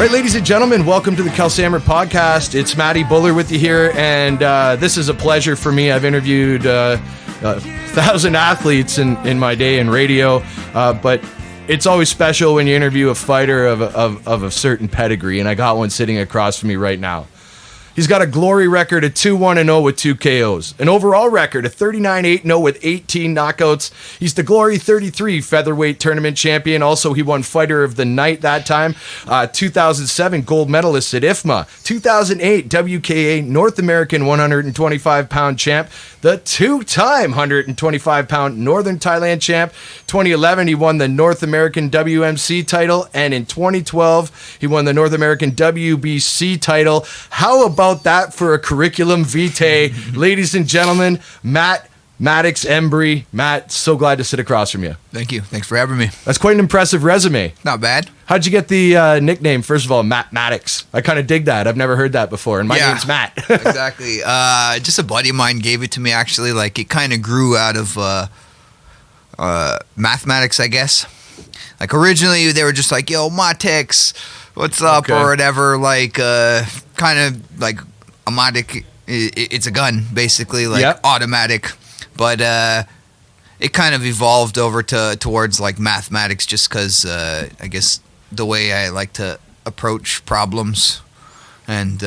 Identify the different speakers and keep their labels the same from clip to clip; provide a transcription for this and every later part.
Speaker 1: All right, ladies and gentlemen, welcome to the Kalsamrit podcast. It's Matty Buller with you here, and this is a pleasure for me. I've interviewed 1,000 athletes in my day in radio, but it's always special when you interview a fighter of a certain pedigree, and I got one sitting across from me right now. He's got a Glory record of 2-1-0 with 2 KOs. An overall record of 39-8-0 with 18 knockouts. He's the Glory 33 Featherweight Tournament Champion. Also, he won Fighter of the Night that time. 2007 gold medalist at IFMA. 2008 WKA North American 125-pound champ. The 2-time 125-pound Northern Thailand champ. 2011, he won the North American WMC title. And in 2012, he won the North American WBC title. How about that for a curriculum vitae? Ladies and gentlemen, Maddox Embree. Matt, so glad to sit across from you.
Speaker 2: Thank you. Thanks for having me.
Speaker 1: That's quite an impressive resume.
Speaker 2: Not bad.
Speaker 1: How'd you get the nickname, first of all, Maddox? I kind of dig that. I've never heard that before, and my name's Matt.
Speaker 2: Exactly. Just a buddy of mine gave it to me, actually. Like, it kind of grew out of mathematics, I guess. Like, originally, they were just like, yo, Matex, what's up, or whatever. Like, kind of like automatic. It's a gun, basically, like automatic. But it kind of evolved over towards like mathematics, just because I guess the way I like to approach problems and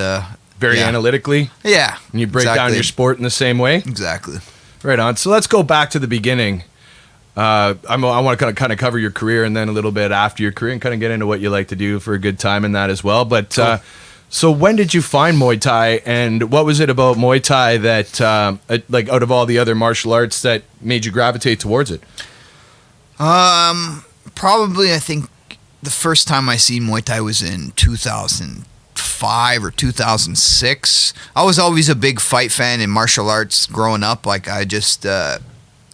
Speaker 1: very analytically.
Speaker 2: Yeah,
Speaker 1: and you break down your sport in the same way.
Speaker 2: Exactly. Right
Speaker 1: on. So let's go back to the beginning. I want to kind of cover your career and then a little bit after your career and kind of get into what you like to do for a good time in that as well. But cool. So when did you find Muay Thai, and what was it about Muay Thai that, like, out of all the other martial arts, that made you gravitate towards it?
Speaker 2: Probably, I think the first time I seen Muay Thai was in 2005 or 2006. I was always a big fight fan in martial arts growing up. Like, I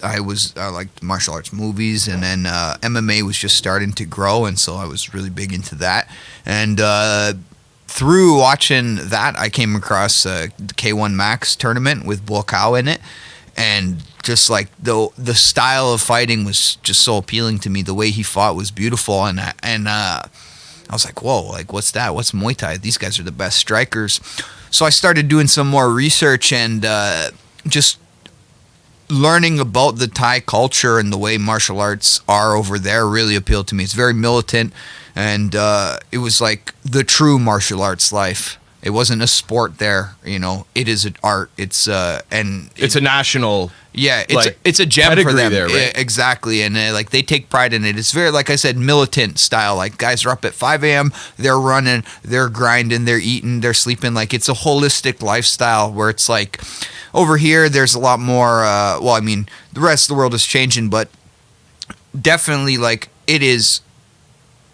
Speaker 2: liked martial arts movies, and then MMA was just starting to grow, and so I was really big into that. And through watching that, I came across the K1 Max tournament with Bull Cow in it, and just like the style of fighting was just so appealing to me. The way he fought was beautiful, and I was like, whoa, like, what's that? What's Muay Thai? These guys are the best strikers. So I started doing some more research and just learning about the Thai culture and the way martial arts are over there really appealed to me. It's very militant, and it was like the true martial arts life. It wasn't a sport there, you know. It is an art. It's a
Speaker 1: national.
Speaker 2: Yeah, it's a gem for them.
Speaker 1: There, right?
Speaker 2: Yeah, exactly, and like they take pride in it. It's very, like I said, militant style. Like, guys are up at 5 a.m. They're running, they're grinding, they're eating, they're sleeping. Like, it's a holistic lifestyle where it's like, over here there's a lot more. Well, I mean, the rest of the world is changing, but definitely, like, it is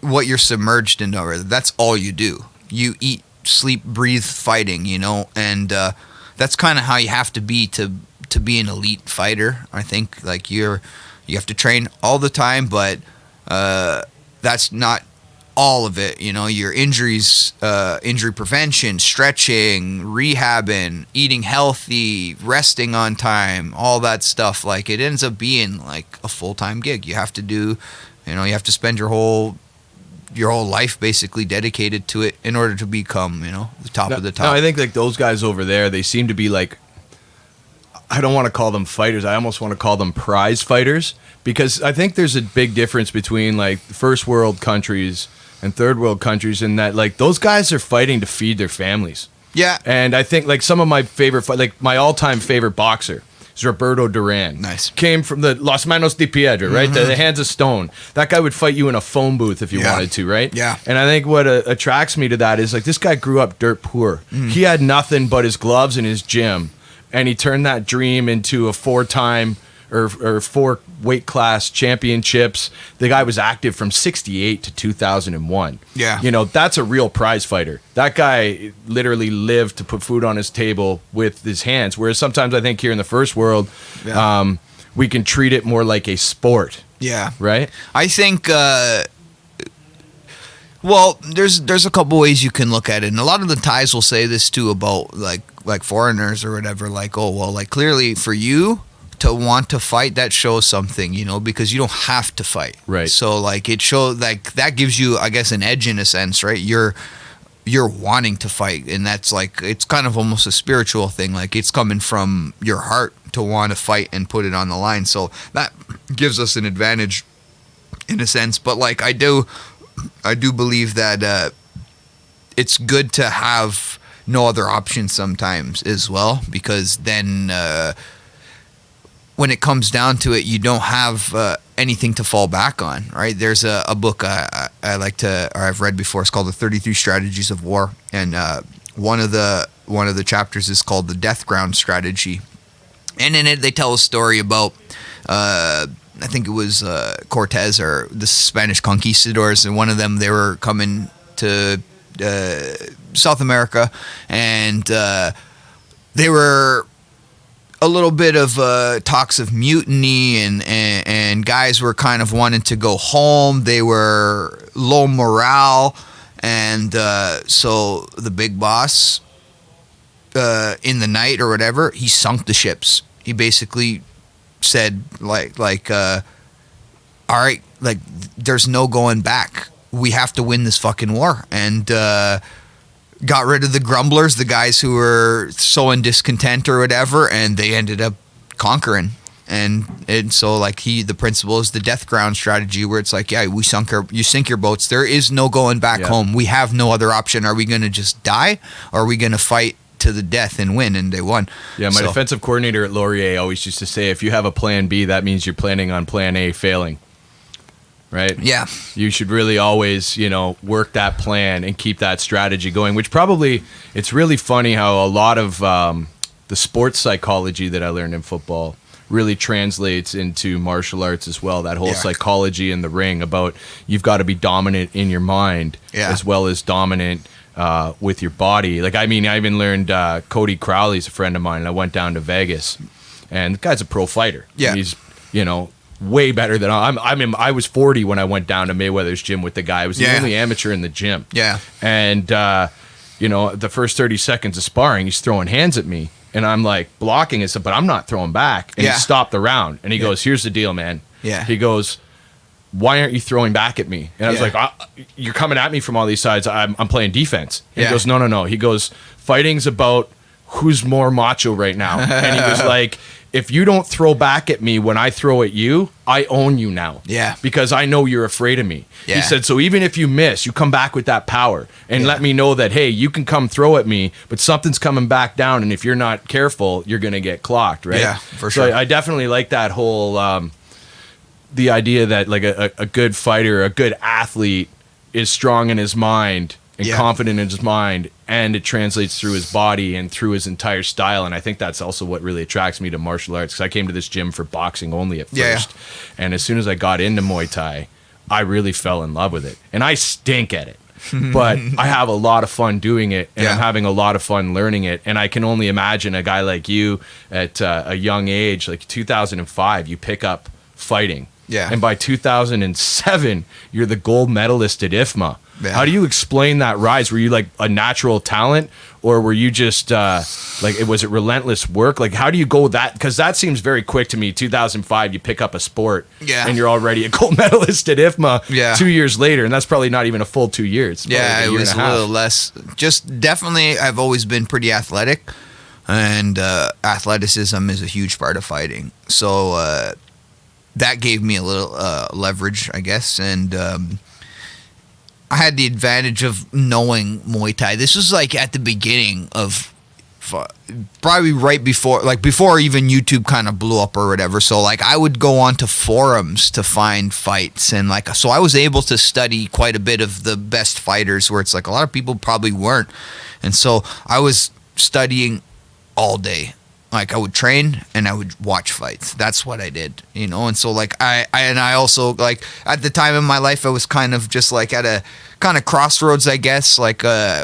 Speaker 2: what you're submerged in over there. That's all you do. You eat, sleep, breathe fighting, you know, and that's kind of how you have to be to be an elite fighter. I think, like, you have to train all the time, but that's not all of it, you know. Your injuries, injury prevention, stretching, rehabbing, eating healthy, resting on time, all that stuff. Like, it ends up being like a full-time gig. You have to do, you know, you have to spend your whole life basically dedicated to it in order to become, you know, the top of the top.
Speaker 1: No, I think, like, those guys over there, they seem to be like, I don't want to call them fighters. I almost want to call them prize fighters, because I think there's a big difference between, like, first world countries and third world countries in that, like, those guys are fighting to feed their families.
Speaker 2: Yeah.
Speaker 1: And I think, like, some of my favorite, like, my all-time favorite boxer is Roberto Duran.
Speaker 2: Nice.
Speaker 1: Came from the Las Manos de Piedra, right? The Hands of Stone. That guy would fight you in a phone booth if you wanted to, right?
Speaker 2: Yeah.
Speaker 1: And I think what attracts me to that is, like, this guy grew up dirt poor. He had nothing but his gloves and his gym, and he turned that dream into a 4-time or 4 weight class championships. The guy was active from 1968 to 2001.
Speaker 2: Yeah.
Speaker 1: You know, that's a real prize fighter. That guy literally lived to put food on his table with his hands, whereas sometimes I think here in the first world, we can treat it more like a sport.
Speaker 2: Yeah.
Speaker 1: Right?
Speaker 2: I think well, there's a couple ways you can look at it, and a lot of the Thais will say this too about like foreigners or whatever. Like, oh well, like, clearly for you to want to fight, that shows something, you know, because you don't have to fight.
Speaker 1: Right.
Speaker 2: So like it shows, like that gives you, I guess, an edge in a sense, right? You're wanting to fight, and that's like, it's kind of almost a spiritual thing. Like it's coming from your heart to want to fight and put it on the line. So that gives us an advantage in a sense. But like I do believe that it's good to have no other option sometimes as well, because then when it comes down to it, you don't have anything to fall back on, right? There's a book I like to, or I've read before. It's called The 33 Strategies of War, and one of the chapters is called The Death Ground Strategy, and in it they tell a story about I think it was Cortez or the Spanish conquistadors, and one of them, they were coming to South America, and they were a little bit of talks of mutiny, and guys were kind of wanting to go home. They were low morale, and so the big boss, in the night or whatever, he sunk the ships. He basically said like all right, like there's no going back. We have to win this fucking war, and got rid of the grumblers, the guys who were so in discontent or whatever, and they ended up conquering. And so like the principle is the death ground strategy, where it's like, yeah, you sink your boats. There is no going back home. We have no other option. Are we going to just die, or are we going to fight to the death and win? And they won. Yeah,
Speaker 1: my defensive coordinator at Laurier always used to say, if you have a plan B, that means you're planning on plan A failing. Right?
Speaker 2: Yeah.
Speaker 1: You should really always, work that plan and keep that strategy going, which probably, it's really funny how a lot of the sports psychology that I learned in football really translates into martial arts as well. That whole psychology in the ring about you've got to be dominant in your mind as well as dominant with your body. Like, I mean, I even learned Cody Crowley's a friend of mine, and I went down to Vegas, and the guy's a pro fighter.
Speaker 2: Yeah.
Speaker 1: He's, way better than I was 40 when I went down to Mayweather's gym with the guy. I was the only amateur in the gym.
Speaker 2: Yeah.
Speaker 1: And, the first 30 seconds of sparring, he's throwing hands at me. And I'm like blocking it, but I'm not throwing back. And he stopped the round. And he goes, here's the deal, man.
Speaker 2: Yeah.
Speaker 1: He goes, why aren't you throwing back at me? And I was like, you're coming at me from all these sides. I'm playing defense. And he goes, no. He goes, fighting's about who's more macho right now. And he was like, if you don't throw back at me when I throw at you, I own you now.
Speaker 2: Yeah.
Speaker 1: Because I know you're afraid of me.
Speaker 2: Yeah.
Speaker 1: He said, so even if you miss, you come back with that power and let me know that, hey, you can come throw at me, but something's coming back down. And if you're not careful, you're going to get clocked, right?
Speaker 2: Yeah, for sure.
Speaker 1: So I definitely like that whole, the idea that like a good fighter, a good athlete is strong in his mind and confident in his mind, and it translates through his body and through his entire style. And I think that's also what really attracts me to martial arts, because I came to this gym for boxing only at first. And as soon as I got into Muay Thai, I really fell in love with it. And I stink at it, but I have a lot of fun doing it, and I'm having a lot of fun learning it. And I can only imagine a guy like you at a young age, like 2005, you pick up fighting.
Speaker 2: Yeah.
Speaker 1: And by 2007, you're the gold medalist at IFMA.
Speaker 2: Yeah.
Speaker 1: How do you explain that rise? Were you like a natural talent, or were you just was it relentless work? Like, how do you go that? Because that seems very quick to me. 2005, you pick up a sport, and you're already a gold medalist at IFMA 2 years later, and that's probably not even a full 2 years.
Speaker 2: Yeah, it was a little less. Just definitely, I've always been pretty athletic, and athleticism is a huge part of fighting. So that gave me a little leverage, I guess, and I had the advantage of knowing Muay Thai. This was like at the beginning of probably right before, like before even YouTube kind of blew up or whatever. So like I would go on to forums to find fights, and like, so I was able to study quite a bit of the best fighters, where it's like a lot of people probably weren't. And so I was studying all day. Like I would train and I would watch fights. That's what I did, And so like I also, like, at the time in my life, I was kind of just like at a kind of crossroads, I guess. Like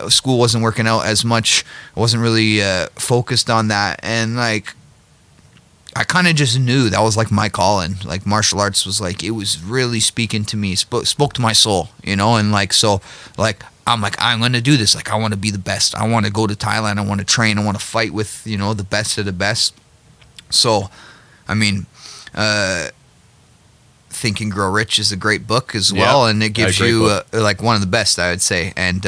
Speaker 2: school wasn't working out as much. I wasn't really focused on that, and like I kind of just knew that was like my calling. Like martial arts was like, it was really speaking to me, spoke to my soul, And like, so like, I'm like, I'm going to do this. Like, I want to be the best. I want to go to Thailand. I want to train. I want to fight with, the best of the best. So I mean, Think and Grow Rich is a great book as well, and it gives you like one of the best, I would say, and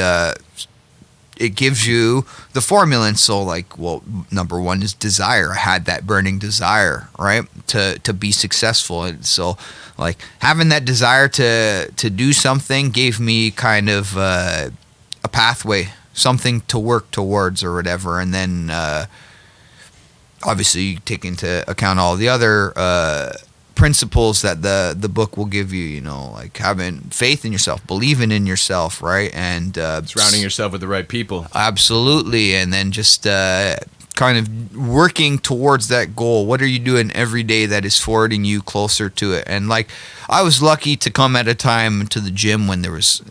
Speaker 2: it gives you the formula. And so, like, well, number one is desire. I had that burning desire, right, to be successful, and so, like, having that desire to do something gave me kind of a pathway, something to work towards or whatever, and then obviously you take into account all the other principles that the book will give you, you know, like having faith in yourself, believing in yourself, right? And
Speaker 1: surrounding yourself with the right people.
Speaker 2: Absolutely. And then just kind of working towards that goal. What are you doing every day that is forwarding you closer to it? And like, I was lucky to come at a time to the gym when there was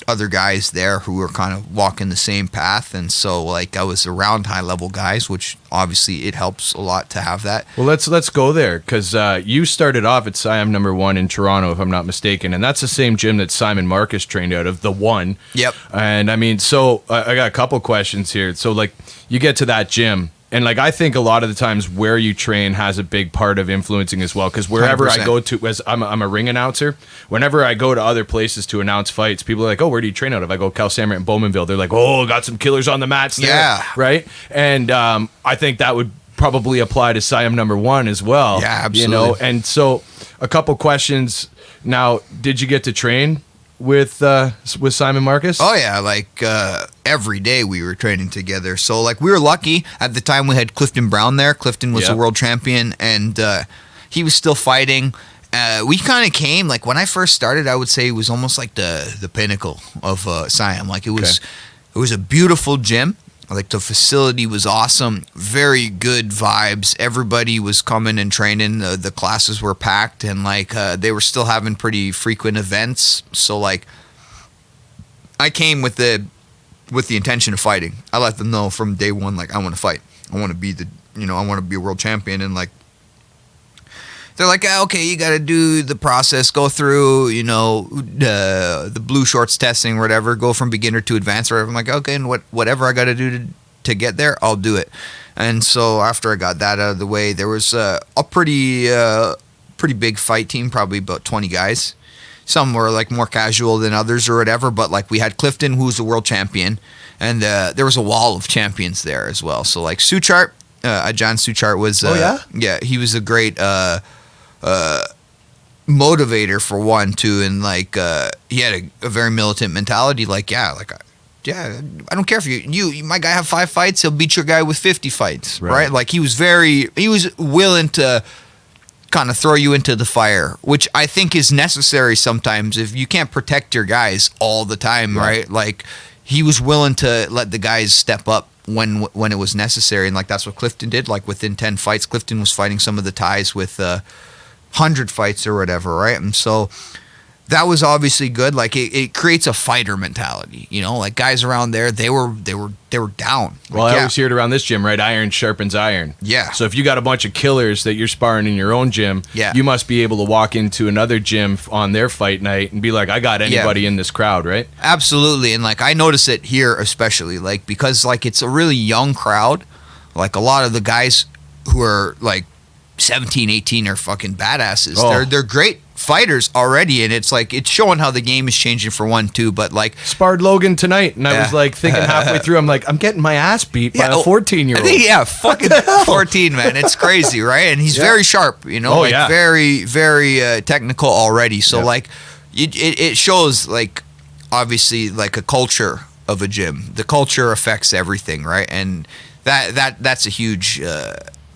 Speaker 2: other guys there who were kind of walking the same path, and so like I was around high level guys, which obviously it helps a lot to have that.
Speaker 1: Well, let's go there, because you started off at Siam number 1 in Toronto, if I'm not mistaken, and that's the same gym that Simon Marcus trained out of, the one.
Speaker 2: Yep. And
Speaker 1: I mean, so I got a couple questions here. So like, you get to that gym, and like, I think a lot of the times where you train has a big part of influencing as well. Because wherever 100%. I go to, as I'm a ring announcer, whenever I go to other places to announce fights, people are like, "Oh, where do you train out of?" I go Kalsamrit and Bowmanville. They're like, "Oh, got some killers on the mats there."
Speaker 2: Yeah.
Speaker 1: Right. And I think that would probably apply to Siam number 1 as well.
Speaker 2: Yeah, absolutely.
Speaker 1: You know, and so a couple questions. Now, did you get to train with Simon Marcus?
Speaker 2: Oh yeah, like every day we were training together. So like, we were lucky at the time. We had Clifton Brown there. Clifton was a world champion, and he was still fighting. We kind of came, like, when I first started, I would say it was almost like the pinnacle of Siam. Like, it was a beautiful gym. Like, the facility was awesome, very good vibes. Everybody was coming and training. The classes were packed, and like they were still having pretty frequent events. So like, I came with the intention of fighting. I let them know from day one, like, I want to fight. I want to be I want to be a world champion. And like, they're like, okay, you got to do the process, go through, the blue shorts testing or whatever, go from beginner to advanced or whatever. I'm like, okay, and whatever I got to do to get there, I'll do it. And so after I got that out of the way, there was a pretty big fight team, probably about 20 guys. Some were like more casual than others or whatever, but like, we had Clifton, who's a world champion, and there was a wall of champions there as well. So like, Suchart, John Suchart was, he was a great motivator for one too, and like he had a very militant mentality. Like, I don't care if you my guy have 5 fights, he'll beat your guy with 50 fights, right? Like, he was willing to kind of throw you into the fire, which I think is necessary sometimes if you can't protect your guys all the time, right? Like, he was willing to let the guys step up when it was necessary, and like, that's what Clifton did. Like, within 10 fights, Clifton was fighting some of the Thais with 100 fights or whatever, right? And so that was obviously good. Like, it creates a fighter mentality, like, guys around there, they were down.
Speaker 1: Well,
Speaker 2: like,
Speaker 1: I always hear it around this gym, right? Iron sharpens iron.
Speaker 2: Yeah.
Speaker 1: So if you got a bunch of killers that you're sparring in your own gym, you must be able to walk into another gym on their fight night and be like, I got anybody in this crowd, right?
Speaker 2: Absolutely. And like, I notice it here especially, like, because like, it's a really young crowd. Like, a lot of the guys who are like 17, 18 are fucking badasses.
Speaker 1: Oh.
Speaker 2: They're great fighters already, and it's like, it's showing how the game is changing for one too. But like,
Speaker 1: sparred Logan tonight, and I was like thinking halfway through, I'm like, I'm getting my ass beat by a 14-year-old.
Speaker 2: Yeah, fucking 14, man. It's crazy, right? And he's very sharp, very, very technical already. So like, it shows, like, obviously, like, a culture of a gym. The culture affects everything, right? And that's a huge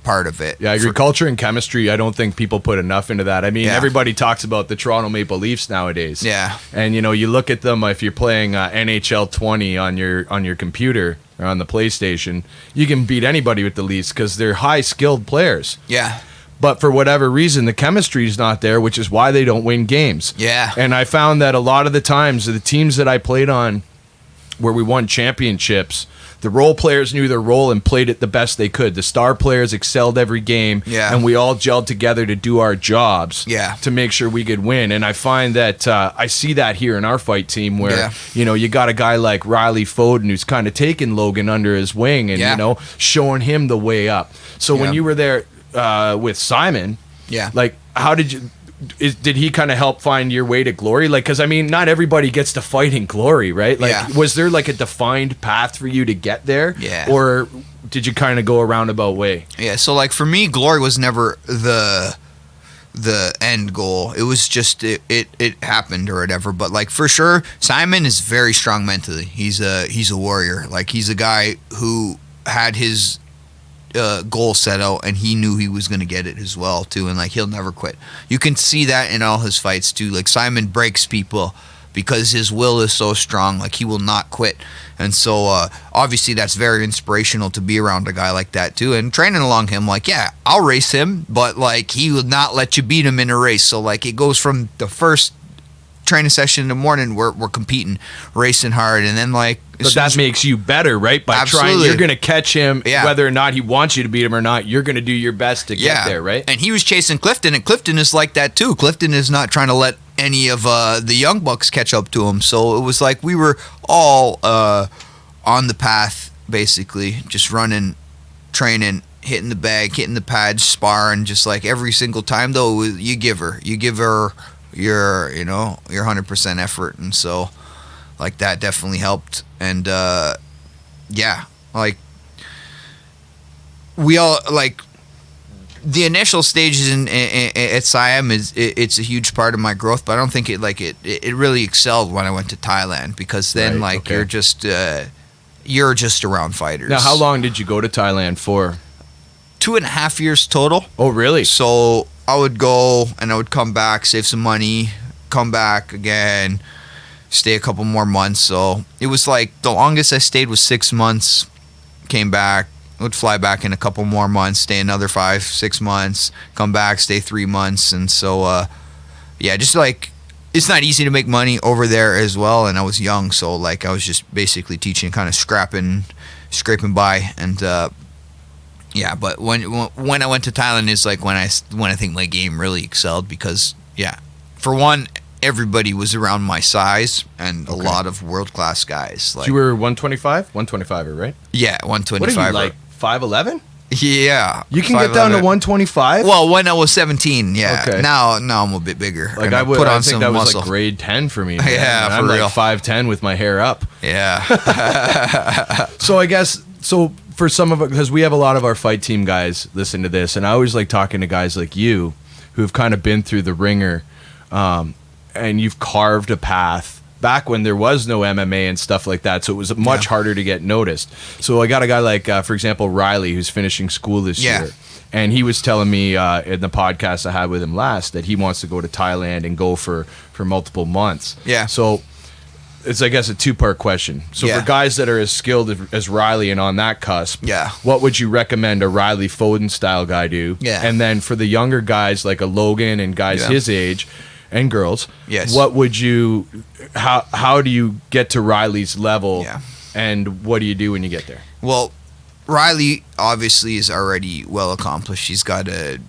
Speaker 2: part of it.
Speaker 1: Yeah, agriculture and chemistry, I don't think people put enough into that. I mean, everybody talks about the Toronto Maple Leafs nowadays.
Speaker 2: Yeah.
Speaker 1: And you look at them, if you're playing NHL 20 on your computer or on the PlayStation, you can beat anybody with the Leafs because they're high skilled players.
Speaker 2: Yeah.
Speaker 1: But for whatever reason, the chemistry is not there, which is why they don't win games.
Speaker 2: Yeah.
Speaker 1: And I found that a lot of the times, the teams that I played on where we won championships, the role players knew their role and played it the best they could. The star players excelled every game, and we all gelled together to do our jobs to make sure we could win. And I find that I see that here in our fight team where, you got a guy like Riley Foden who's kind of taking Logan under his wing and, showing him the way up. So when you were there, with Simon.
Speaker 2: Yeah.
Speaker 1: Like, how did you? Did he kind of help find your way to glory? Like, because I mean, not everybody gets to fight in glory, right? Like,
Speaker 2: Yeah.
Speaker 1: was there like a defined path for you to get there?
Speaker 2: Yeah.
Speaker 1: Or did you kind of go a roundabout way?
Speaker 2: Yeah, so like for me, glory was never the end goal. It was just it happened or whatever. But like for sure, Simon is very strong mentally. He's a warrior. Like he's a guy who had his goal set out and he knew he was going to get it as well too, and like he'll never quit. You can see that in all his fights too. Like Simon breaks people because his will is so strong. Like he will not quit. And so obviously that's very inspirational to be around a guy like that too. And training along him, like, yeah, I'll race him, but like he will not let you beat him in a race. So like it goes from the first training session in the morning, we're competing, racing hard, and then like
Speaker 1: but that makes you better, right? By
Speaker 2: Absolutely.
Speaker 1: trying, you're going to catch him,
Speaker 2: Yeah.
Speaker 1: whether or not he wants you to beat him or not. You're going to do your best to get there, right?
Speaker 2: And he was chasing Clifton, and Clifton is like that too. Clifton is not trying to let any of the young bucks catch up to him. So it was like we were all on the path, basically, just running, training, hitting the bag, hitting the pads, sparring, just like every single time. Though you give her your 100% effort, and so like that definitely helped. And yeah, like we all like the initial stages at Siam it's a huge part of my growth, but I don't think it really excelled when I went to Thailand, because then you're just around fighters.
Speaker 1: Now, how long did you go to Thailand for?
Speaker 2: 2.5 years total.
Speaker 1: Oh, really?
Speaker 2: So I would go and I would come back, save some money, come back again, stay a couple more months. So it was like the longest I stayed was 6 months, came back, would fly back in a couple more months, stay another 5-6 months, come back, stay 3 months. And so, yeah, just like it's not easy to make money over there as well. And I was young, so like I was just basically teaching, kind of scraping by. And yeah, but when I went to Thailand is like when I think my game really excelled, because yeah, for one, everybody was around my size and a lot of world class guys. Like
Speaker 1: you were 125, 125er, right?
Speaker 2: Yeah, 125.
Speaker 1: What are you, like 5'11"?
Speaker 2: Yeah,
Speaker 1: You can get down to 125.
Speaker 2: Well, when I was 17, yeah.
Speaker 1: Okay.
Speaker 2: Now I'm a bit bigger.
Speaker 1: Like
Speaker 2: and
Speaker 1: I would,
Speaker 2: put on
Speaker 1: I think
Speaker 2: some
Speaker 1: that was
Speaker 2: muscle.
Speaker 1: like grade 10 for me. Man.
Speaker 2: Yeah,
Speaker 1: And
Speaker 2: for
Speaker 1: I'm
Speaker 2: real.
Speaker 1: like 5'10" with my hair up.
Speaker 2: Yeah.
Speaker 1: So I guess for some of it, because we have a lot of our fight team guys listen to this, and I always like talking to guys like you who've kind of been through the ringer, and you've carved a path back when there was no MMA and stuff like that, so it was much harder to get noticed. So I got a guy like, for example, Riley, who's finishing school this year, and he was telling me in the podcast I had with him last that he wants to go to Thailand and go for multiple months.
Speaker 2: Yeah.
Speaker 1: So it's, I guess, a two-part question. So for guys that are as skilled as Riley and on that cusp, what would you recommend a Riley Foden style guy do?
Speaker 2: Yeah.
Speaker 1: And then for the younger guys like a Logan and guys his age and girls, what would you, how do you get to Riley's level?
Speaker 2: Yeah.
Speaker 1: And what do you do when you get there?
Speaker 2: Well, Riley obviously is already well accomplished. He's got a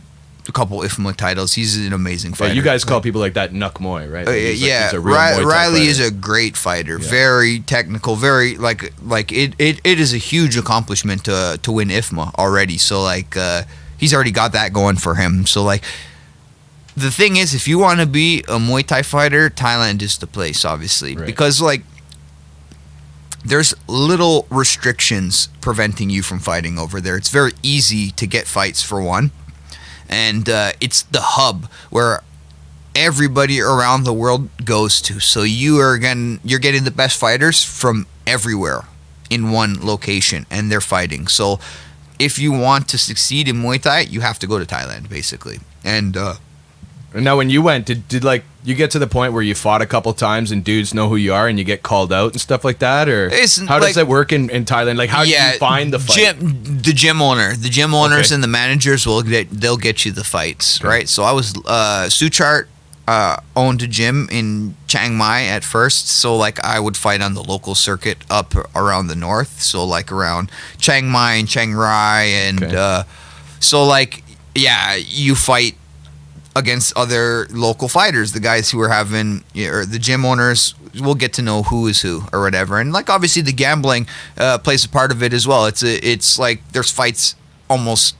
Speaker 2: couple IFMA titles. He's an amazing fighter.
Speaker 1: But you guys call people like that Nuck Moy, right? Like he's a real Muay Thai
Speaker 2: Riley
Speaker 1: fighter.
Speaker 2: is a great fighter. Very technical. Very like it is a huge accomplishment to win IFMA already. So like he's already got that going for him. So like the thing is, if you want to be a Muay Thai fighter, Thailand is the place, obviously, because like there's little restrictions preventing you from fighting over there. It's very easy to get fights, for one. And it's the hub where everybody around the world goes to. So you're getting the best fighters from everywhere in one location, and they're fighting. So if you want to succeed in Muay Thai, you have to go to Thailand, basically. And
Speaker 1: now, when you went, did like you get to the point where you fought a couple times and dudes know who you are and you get called out and stuff like that, or how does that work in Thailand? Like, how do you find the fight?
Speaker 2: The gym owners and the managers they'll get you the fights, right? So I was Suchart owned a gym in Chiang Mai at first, so like I would fight on the local circuit up around the north, so like around Chiang Mai and Chiang Rai, and so like you fight against other local fighters, the guys who are having, or the gym owners will get to know who is who or whatever. And like obviously the gambling plays a part of it as well. It's like there's fights almost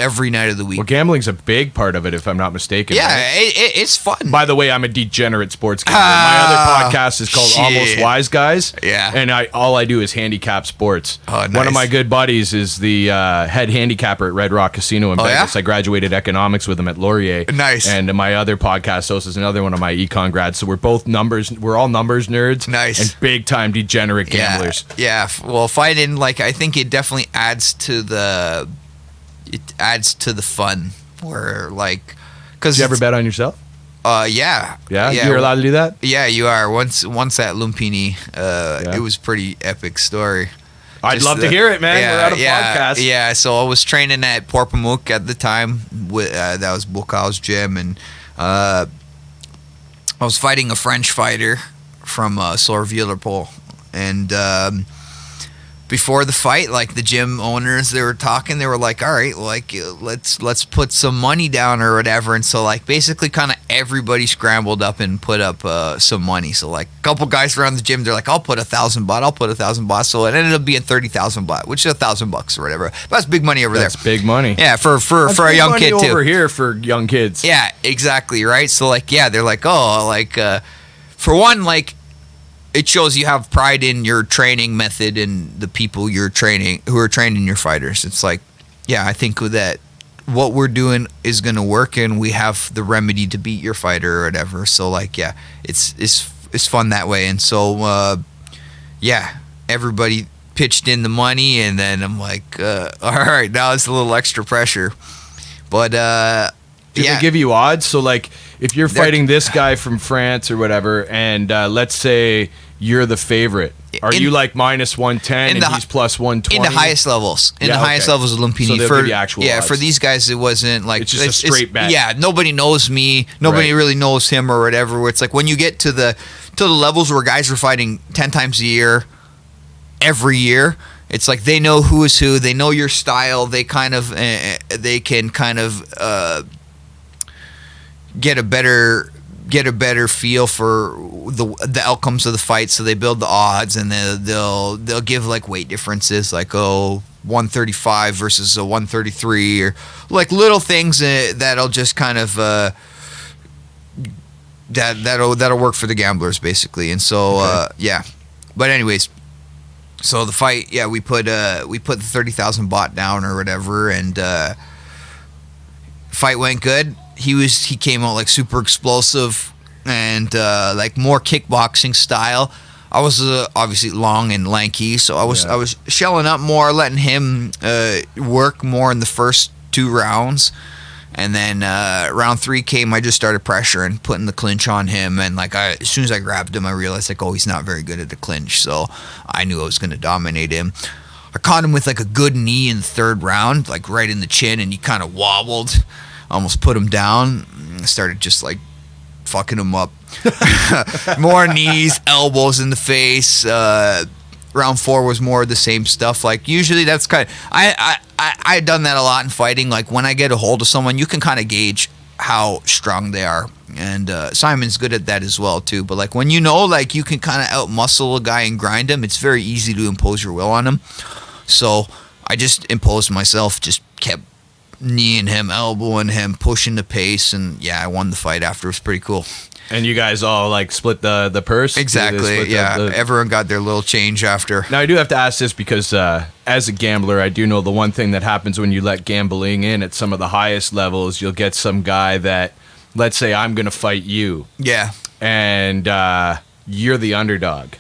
Speaker 2: every night of the week.
Speaker 1: Well, gambling's a big part of it, if I'm not mistaken.
Speaker 2: Yeah,
Speaker 1: right?
Speaker 2: it's fun.
Speaker 1: By the way, I'm a degenerate sports gambler. My other podcast is called
Speaker 2: shit.
Speaker 1: Almost Wise Guys.
Speaker 2: Yeah.
Speaker 1: And all I do is handicap sports.
Speaker 2: Oh, nice.
Speaker 1: One of my good buddies is the head handicapper at Red Rock Casino in Vegas.
Speaker 2: Yeah?
Speaker 1: I graduated economics with him at Laurier.
Speaker 2: Nice.
Speaker 1: And my other podcast host is another one of my econ grads. So we're both we're all numbers nerds.
Speaker 2: Nice.
Speaker 1: And big time degenerate gamblers.
Speaker 2: Yeah. Well, fighting, like, I think it definitely adds to the fun. Where, like, because
Speaker 1: Did you ever bet on yourself?
Speaker 2: Yeah.
Speaker 1: Yeah? You're allowed to do that?
Speaker 2: Yeah, you are. Once at Lumpini, it was pretty epic story.
Speaker 1: I'd love to hear it, man. We're out of podcast.
Speaker 2: Yeah, so I was training at Porpamuk at the time. That was Bukal's gym, and I was fighting a French fighter from Sorvilleurpol, and before the fight, like, the gym owners, they were talking. They were like, "All right, like, let's put some money down or whatever." And so, like, basically, kind of everybody scrambled up and put up some money. So, like, a couple guys around the gym, they're like, "I'll put 1,000 baht. I'll put 1,000 baht." So it ended up being 30,000 baht, which is $1,000 or whatever. But that's big money over there.
Speaker 1: That's big money.
Speaker 2: Yeah, for a young kid too.
Speaker 1: Over here for young kids.
Speaker 2: Yeah, exactly, right? So, like, yeah, they're like, oh, like, for one, like, it shows you have pride in your training method and the people you're training who are training your fighters. It's like, yeah, I think that what we're doing is going to work, and we have the remedy to beat your fighter or whatever. So, like, yeah, it's fun that way. And so, yeah, everybody pitched in the money, and then I'm like, all right, now it's a little extra pressure. But
Speaker 1: Do they give you odds? So, like, if you're fighting this guy from France or whatever, and let's say you're the favorite, are you like minus 110 and he's plus 120?
Speaker 2: In the highest levels. In the highest levels of Lumpini.
Speaker 1: So they'll give you actual odds.
Speaker 2: For these guys, it wasn't like...
Speaker 1: It's just a straight bet.
Speaker 2: Yeah, nobody knows me. Nobody really knows him or whatever. Where it's like when you get to the levels where guys are fighting 10 times a year, every year, it's like they know who is who. They know your style. They kind of... they can kind of... get a better feel for the outcomes of the fight, so they build the odds, and they'll give, like, weight differences, like 135 versus a 133, or like little things that'll just kind of that'll work for the gamblers basically. And so yeah, but anyways, so the fight, yeah, we put the 30,000 baht down or whatever, and fight went good. He came out, like, super explosive and like more kickboxing style. I was obviously long and lanky, so I was shelling up more, letting him work more in the first 2 rounds, and then round 3 came. I just started pressuring, putting the clinch on him, and, like, as soon as I grabbed him, I realized, like, oh, he's not very good at the clinch, so I knew I was going to dominate him. I caught him with, like, a good knee in the 3rd round, like right in the chin, and he kind of wobbled. Almost put him down. I started just, like, fucking him up. More knees, elbows in the face. Round 4 was more of the same stuff. Like, usually that's kind of... I done that a lot in fighting. Like, when I get a hold of someone, you can kind of gauge how strong they are. And Simon's good at that as well, too. But, like, when you know, like, you can kind of out-muscle a guy and grind him, it's very easy to impose your will on him. So I just imposed myself, just kept kneeing him, elbowing him, pushing the pace, and yeah, I won the fight after. It was pretty cool.
Speaker 1: And you guys all, like, split the purse?
Speaker 2: Exactly, yeah. Everyone got their little change after.
Speaker 1: Now, I do have to ask this because as a gambler, I do know the one thing that happens when you let gambling in at some of the highest levels, you'll get some guy that, let's say I'm going to fight you.
Speaker 2: Yeah.
Speaker 1: And you're the underdog.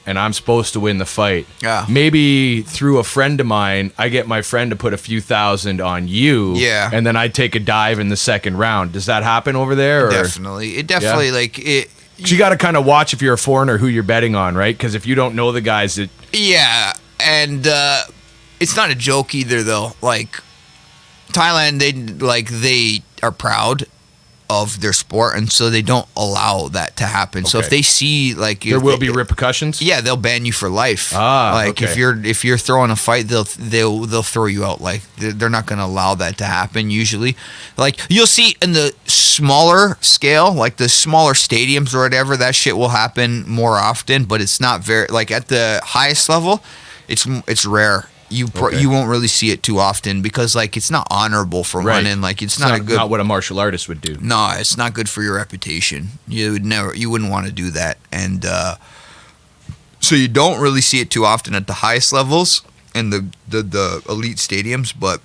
Speaker 1: And I'm supposed to win the fight.
Speaker 2: Yeah.
Speaker 1: Maybe through a friend of mine, I get my friend to put a few thousand on you.
Speaker 2: Yeah.
Speaker 1: And then I take a dive in the 2nd round. Does that happen over there? Or?
Speaker 2: Definitely. It definitely, like... it.
Speaker 1: You got to kind of watch if you're a foreigner who you're betting on, right? Because if you don't know the guys...
Speaker 2: Yeah. And it's not a joke either, though. Like, Thailand, they are proud of their sport, and so they don't allow that to happen. Okay. So if they see, like,
Speaker 1: there will be repercussions.
Speaker 2: Yeah, they'll ban you for life. If you're throwing a fight, they'll throw you out. Like, they're not going to allow that to happen usually. Like, you'll see in the smaller scale, like the smaller stadiums or whatever, that shit will happen more often, but it's not very, like, at the highest level, it's rare. you won't really see it too often because like it's not honorable for running. Like it's not a good.
Speaker 1: Not what a martial artist would do.
Speaker 2: No, it's not good for your reputation. You wouldn't want to do that, and so you don't really see it too often at the highest levels in the elite stadiums, but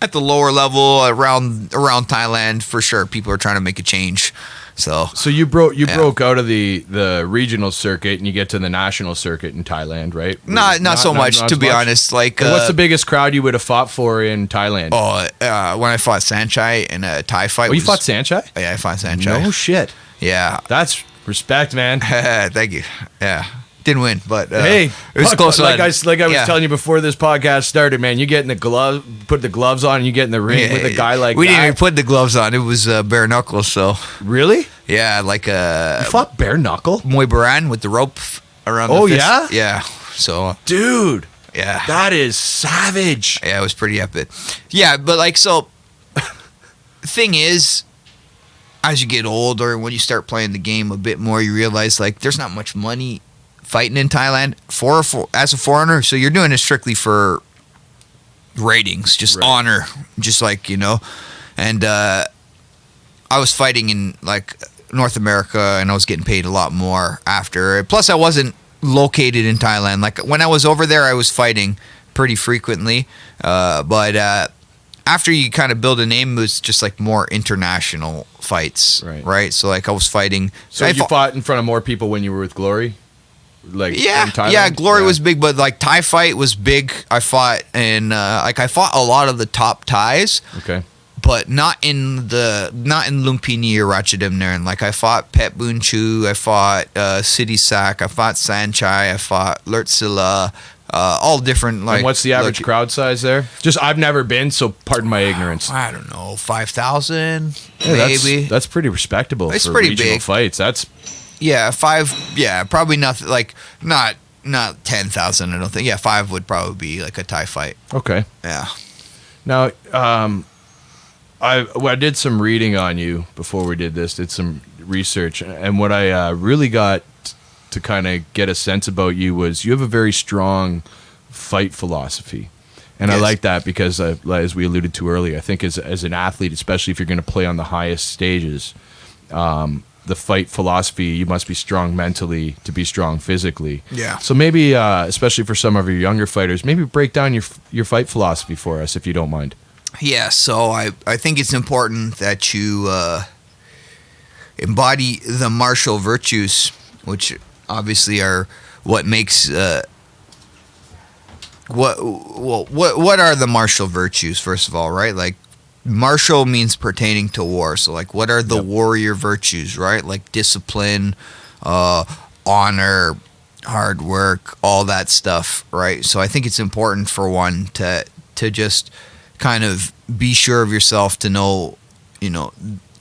Speaker 2: at the lower level around Thailand for sure, people are trying to make a change. So
Speaker 1: you broke out of the regional circuit and you get to the national circuit in Thailand, right?
Speaker 2: Not so much, to be honest. Like,
Speaker 1: what's the biggest crowd you would have fought for in Thailand?
Speaker 2: When I fought Sanchai in a Thai fight.
Speaker 1: Oh, you fought Sanchai?
Speaker 2: Yeah, I fought Sanchai.
Speaker 1: No shit.
Speaker 2: Yeah,
Speaker 1: that's respect, man.
Speaker 2: Thank you. Yeah. Didn't win, but
Speaker 1: hey,
Speaker 2: it was close.
Speaker 1: Like I was telling you before this podcast started, man. You get in the glove, put the gloves on, and you get in the ring with a guy like that.
Speaker 2: We didn't even put the gloves on. It was bare knuckles. So
Speaker 1: really,
Speaker 2: yeah, like
Speaker 1: you fought bare knuckle,
Speaker 2: Muay Baran with the rope around.
Speaker 1: Oh
Speaker 2: the fist.
Speaker 1: Yeah.
Speaker 2: So
Speaker 1: dude,
Speaker 2: yeah,
Speaker 1: that is savage.
Speaker 2: Yeah, it was pretty epic. Yeah, but like so, thing is, as you get older, when you start playing the game a bit more, you realize like there's not much money fighting in Thailand as a foreigner, so you're doing it strictly for ratings, just honor, just like, you know. And I was fighting in like North America, and I was getting paid a lot more after. Plus, I wasn't located in Thailand. Like when I was over there, I was fighting pretty frequently, but after you kind of build a name, it was just like more international fights, right? So like I was fighting.
Speaker 1: So you fought in front of more people when you were with Glory. Like
Speaker 2: yeah, Glory was big, but like Thai fight was big. I fought I fought a lot of the top Thais.
Speaker 1: Okay.
Speaker 2: But not in Lumpini or Ratchadimner. Like I fought Pet Bunchu, I fought City Sack, I fought Sanchai, I fought Lertsila, all different. Like,
Speaker 1: and what's the average crowd size there? Just I've never been, so pardon my ignorance.
Speaker 2: I don't know, 5,000
Speaker 1: maybe. That's pretty respectable.
Speaker 2: It's
Speaker 1: for
Speaker 2: pretty
Speaker 1: regional
Speaker 2: big
Speaker 1: fights. That's.
Speaker 2: Yeah, 5. Yeah, probably nothing. Like not 10,000. I don't think. Yeah, 5 would probably be like a Thai fight.
Speaker 1: Okay.
Speaker 2: Yeah.
Speaker 1: Now, I did some reading on you before we did this. Did some research, and what I really got to kind of get a sense about you was you have a very strong fight philosophy. And yes. I like that because, as we alluded to earlier, I think as an athlete, especially if you're going to play on the highest stages, the fight philosophy, you must be strong mentally to be strong physically.
Speaker 2: Yeah.
Speaker 1: So maybe, especially for some of your younger fighters, maybe break down your fight philosophy for us, if you don't mind.
Speaker 2: Yeah, so I think it's important that you embody the martial virtues, which obviously are what makes... What are the martial virtues, first of all, right? Like, martial means pertaining to war. So, like, what are the warrior virtues, right? Like discipline, honor, hard work, all that stuff, right? So I think it's important for one to just kind of be sure of yourself to know,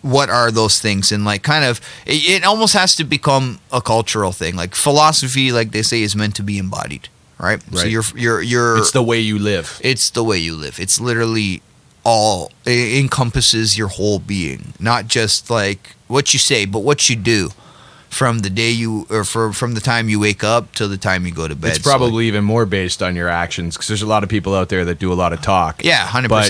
Speaker 2: what are those things, and like kind of it almost has to become a cultural thing. Like philosophy, like they say, is meant to be embodied, right? So you're
Speaker 1: it's the way you live.
Speaker 2: It's the way you live. It's literally all, it encompasses your whole being, not just like what you say, but what you do from the day from the time you wake up till the time you go to bed.
Speaker 1: It's probably even more based on your actions, because there's a lot of people out there that do a lot of talk.
Speaker 2: Yeah, 100%.
Speaker 1: But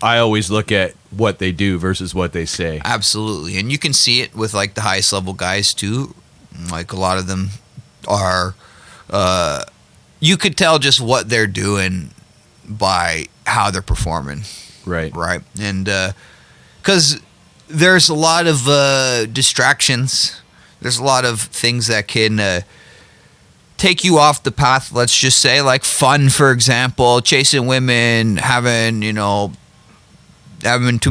Speaker 1: I always look at what they do versus what they say.
Speaker 2: Absolutely. And you can see it with like the highest level guys too. Like a lot of them are you could tell just what they're doing by how they're performing.
Speaker 1: Right.
Speaker 2: And because there's a lot of distractions. There's a lot of things that can take you off the path, let's just say, like fun, for example, chasing women, having too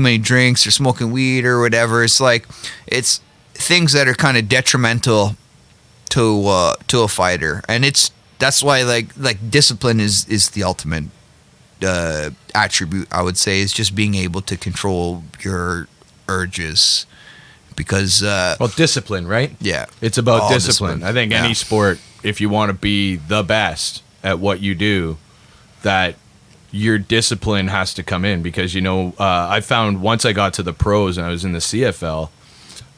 Speaker 2: many drinks or smoking weed or whatever. It's like, it's things that are kind of detrimental to a fighter. And that's why like discipline is the ultimate attribute, I would say, is just being able to control your urges. Because
Speaker 1: discipline, right?
Speaker 2: Yeah,
Speaker 1: it's about discipline. I think any sport, if you want to be the best at what you do, that your discipline has to come in. Because I found once I got to the pros and I was in the CFL,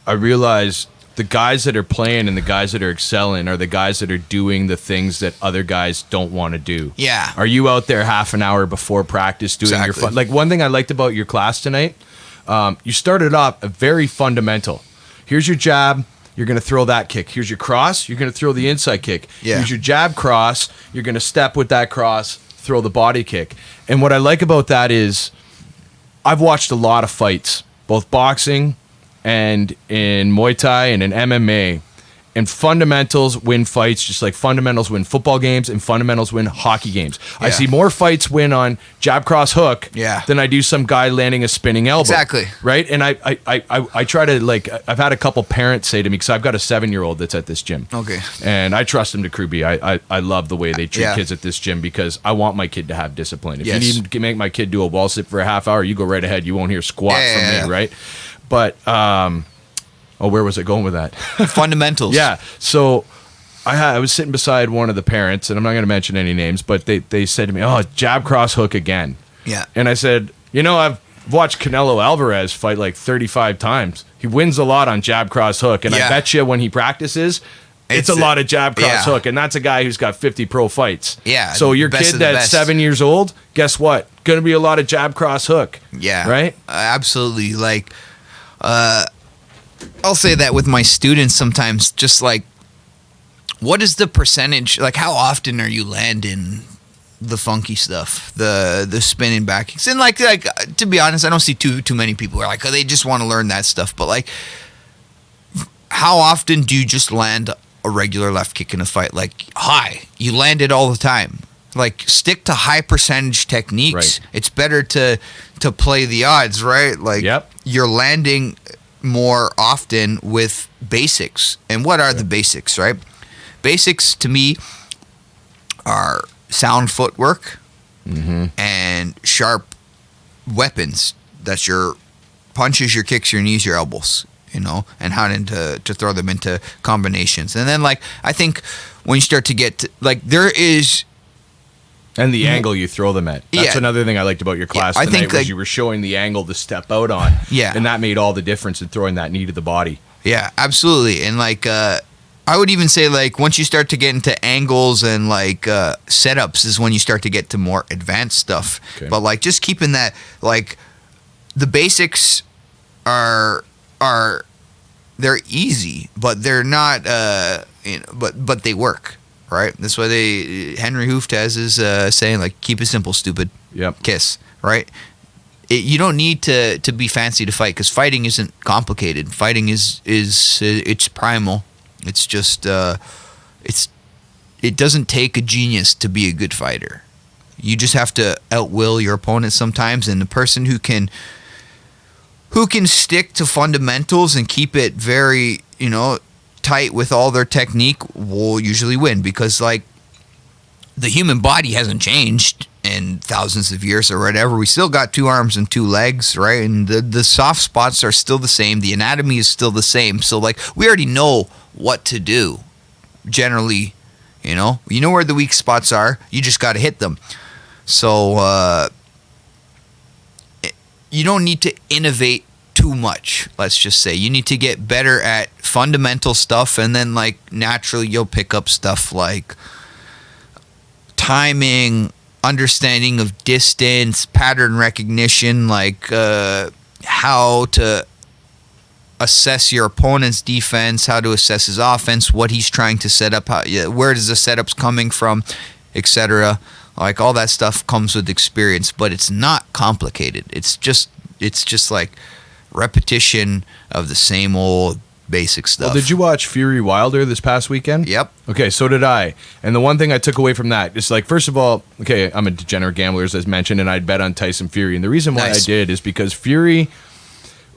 Speaker 1: I realized the guys that are playing and the guys that are excelling are the guys that are doing the things that other guys don't want to do.
Speaker 2: Yeah.
Speaker 1: Are you out there half an hour before practice doing your fun? Like, one thing I liked about your class tonight, you started off a very fundamental. Here's your jab. You're going to throw that kick. Here's your cross. You're going to throw the inside kick.
Speaker 2: Yeah.
Speaker 1: Here's your jab cross. You're going to step with that cross, throw the body kick. And what I like about that is I've watched a lot of fights, both boxing and in Muay Thai and in MMA. And fundamentals win fights just like fundamentals win football games and fundamentals win hockey games.
Speaker 2: Yeah.
Speaker 1: I see more fights win on jab, cross, hook than I do some guy landing a spinning elbow.
Speaker 2: Exactly.
Speaker 1: Right? And I try to, like, I've had a couple parents say to me, because I've got a 7-year-old that's at this gym.
Speaker 2: Okay.
Speaker 1: And I trust him to crew B. I love the way they treat
Speaker 2: Yeah.
Speaker 1: kids at this gym because I want my kid to have discipline. If
Speaker 2: Yes.
Speaker 1: you need to make my kid do a wall sit for a half hour, you go right ahead. You won't hear squat from me, right? But, where was I going with that?
Speaker 2: Fundamentals.
Speaker 1: Yeah. So I was sitting beside one of the parents, and I'm not going to mention any names, but they said to me, "Oh, jab, cross, hook again."
Speaker 2: Yeah.
Speaker 1: And I said, I've watched Canelo Alvarez fight like 35 times. He wins a lot on jab, cross, hook, and I bet you when he practices, it's a lot of jab, cross, hook, and that's a guy who's got 50 pro fights.
Speaker 2: Yeah.
Speaker 1: So your
Speaker 2: best
Speaker 1: kid
Speaker 2: of the
Speaker 1: that's
Speaker 2: best.
Speaker 1: 7 years old, guess what? Going to be a lot of jab, cross, hook.
Speaker 2: Yeah.
Speaker 1: Right?
Speaker 2: Absolutely. Like, I'll say that with my students sometimes, just like, what is the percentage, like how often are you landing the funky stuff, the spinning back kicks? And like to be honest, I don't see too many people who are like, oh, they just want to learn that stuff. But like, how often do you just land a regular left kick in a fight? Like, high, you land it all the time. Like, stick to high percentage techniques.
Speaker 1: Right.
Speaker 2: It's better to play the odds, right? Like, you're landing more often with basics. And what are the basics, right? Basics to me are sound footwork and sharp weapons. That's your punches, your kicks, your knees, your elbows, and how to throw them into combinations. And then, like, I think when you start to get to, like, there is...
Speaker 1: And the angle you throw them at. That's another thing I liked about your class tonight, think, was you were showing the angle to step out on.
Speaker 2: Yeah.
Speaker 1: And that made all the difference in throwing that knee to the body.
Speaker 2: Yeah, absolutely. And, like, I would even say, like, once you start to get into angles and, like, setups is when you start to get to more advanced stuff. Okay. But, like, just keeping that, like, the basics are they're easy, but they're not, but they work. Right, that's why Henry Hooftez is saying, like, keep it simple, stupid.
Speaker 1: Yep. Kiss.
Speaker 2: Right. You don't need to be fancy to fight, because fighting isn't complicated. Fighting is it's primal. It's just it doesn't take a genius to be a good fighter. You just have to outwill your opponent sometimes, and the person who can stick to fundamentals and keep it very tight with all their technique will usually win, because, like, the human body hasn't changed in thousands of years or whatever. We still got 2 arms and 2 legs, right? And the soft spots are still the same. The anatomy is still the same. So, like, we already know what to do generally. You know where the weak spots are. You just got to hit them. So you don't need to innovate too much, let's just say. You need to get better at fundamental stuff, and then, like, naturally you'll pick up stuff like timing, understanding of distance, pattern recognition, like how to assess your opponent's defense, how to assess his offense, what he's trying to set up, where does the setup's coming from, etc. Like, all that stuff comes with experience, but it's not complicated. It's just like repetition of the same old basic stuff.
Speaker 1: Well, did you watch Fury Wilder this past weekend?
Speaker 2: Yep.
Speaker 1: Okay, so did I. And the one thing I took away from that is, like, first of all, okay, I'm a degenerate gambler, as mentioned, and I'd bet on Tyson Fury. And the reason why I did is because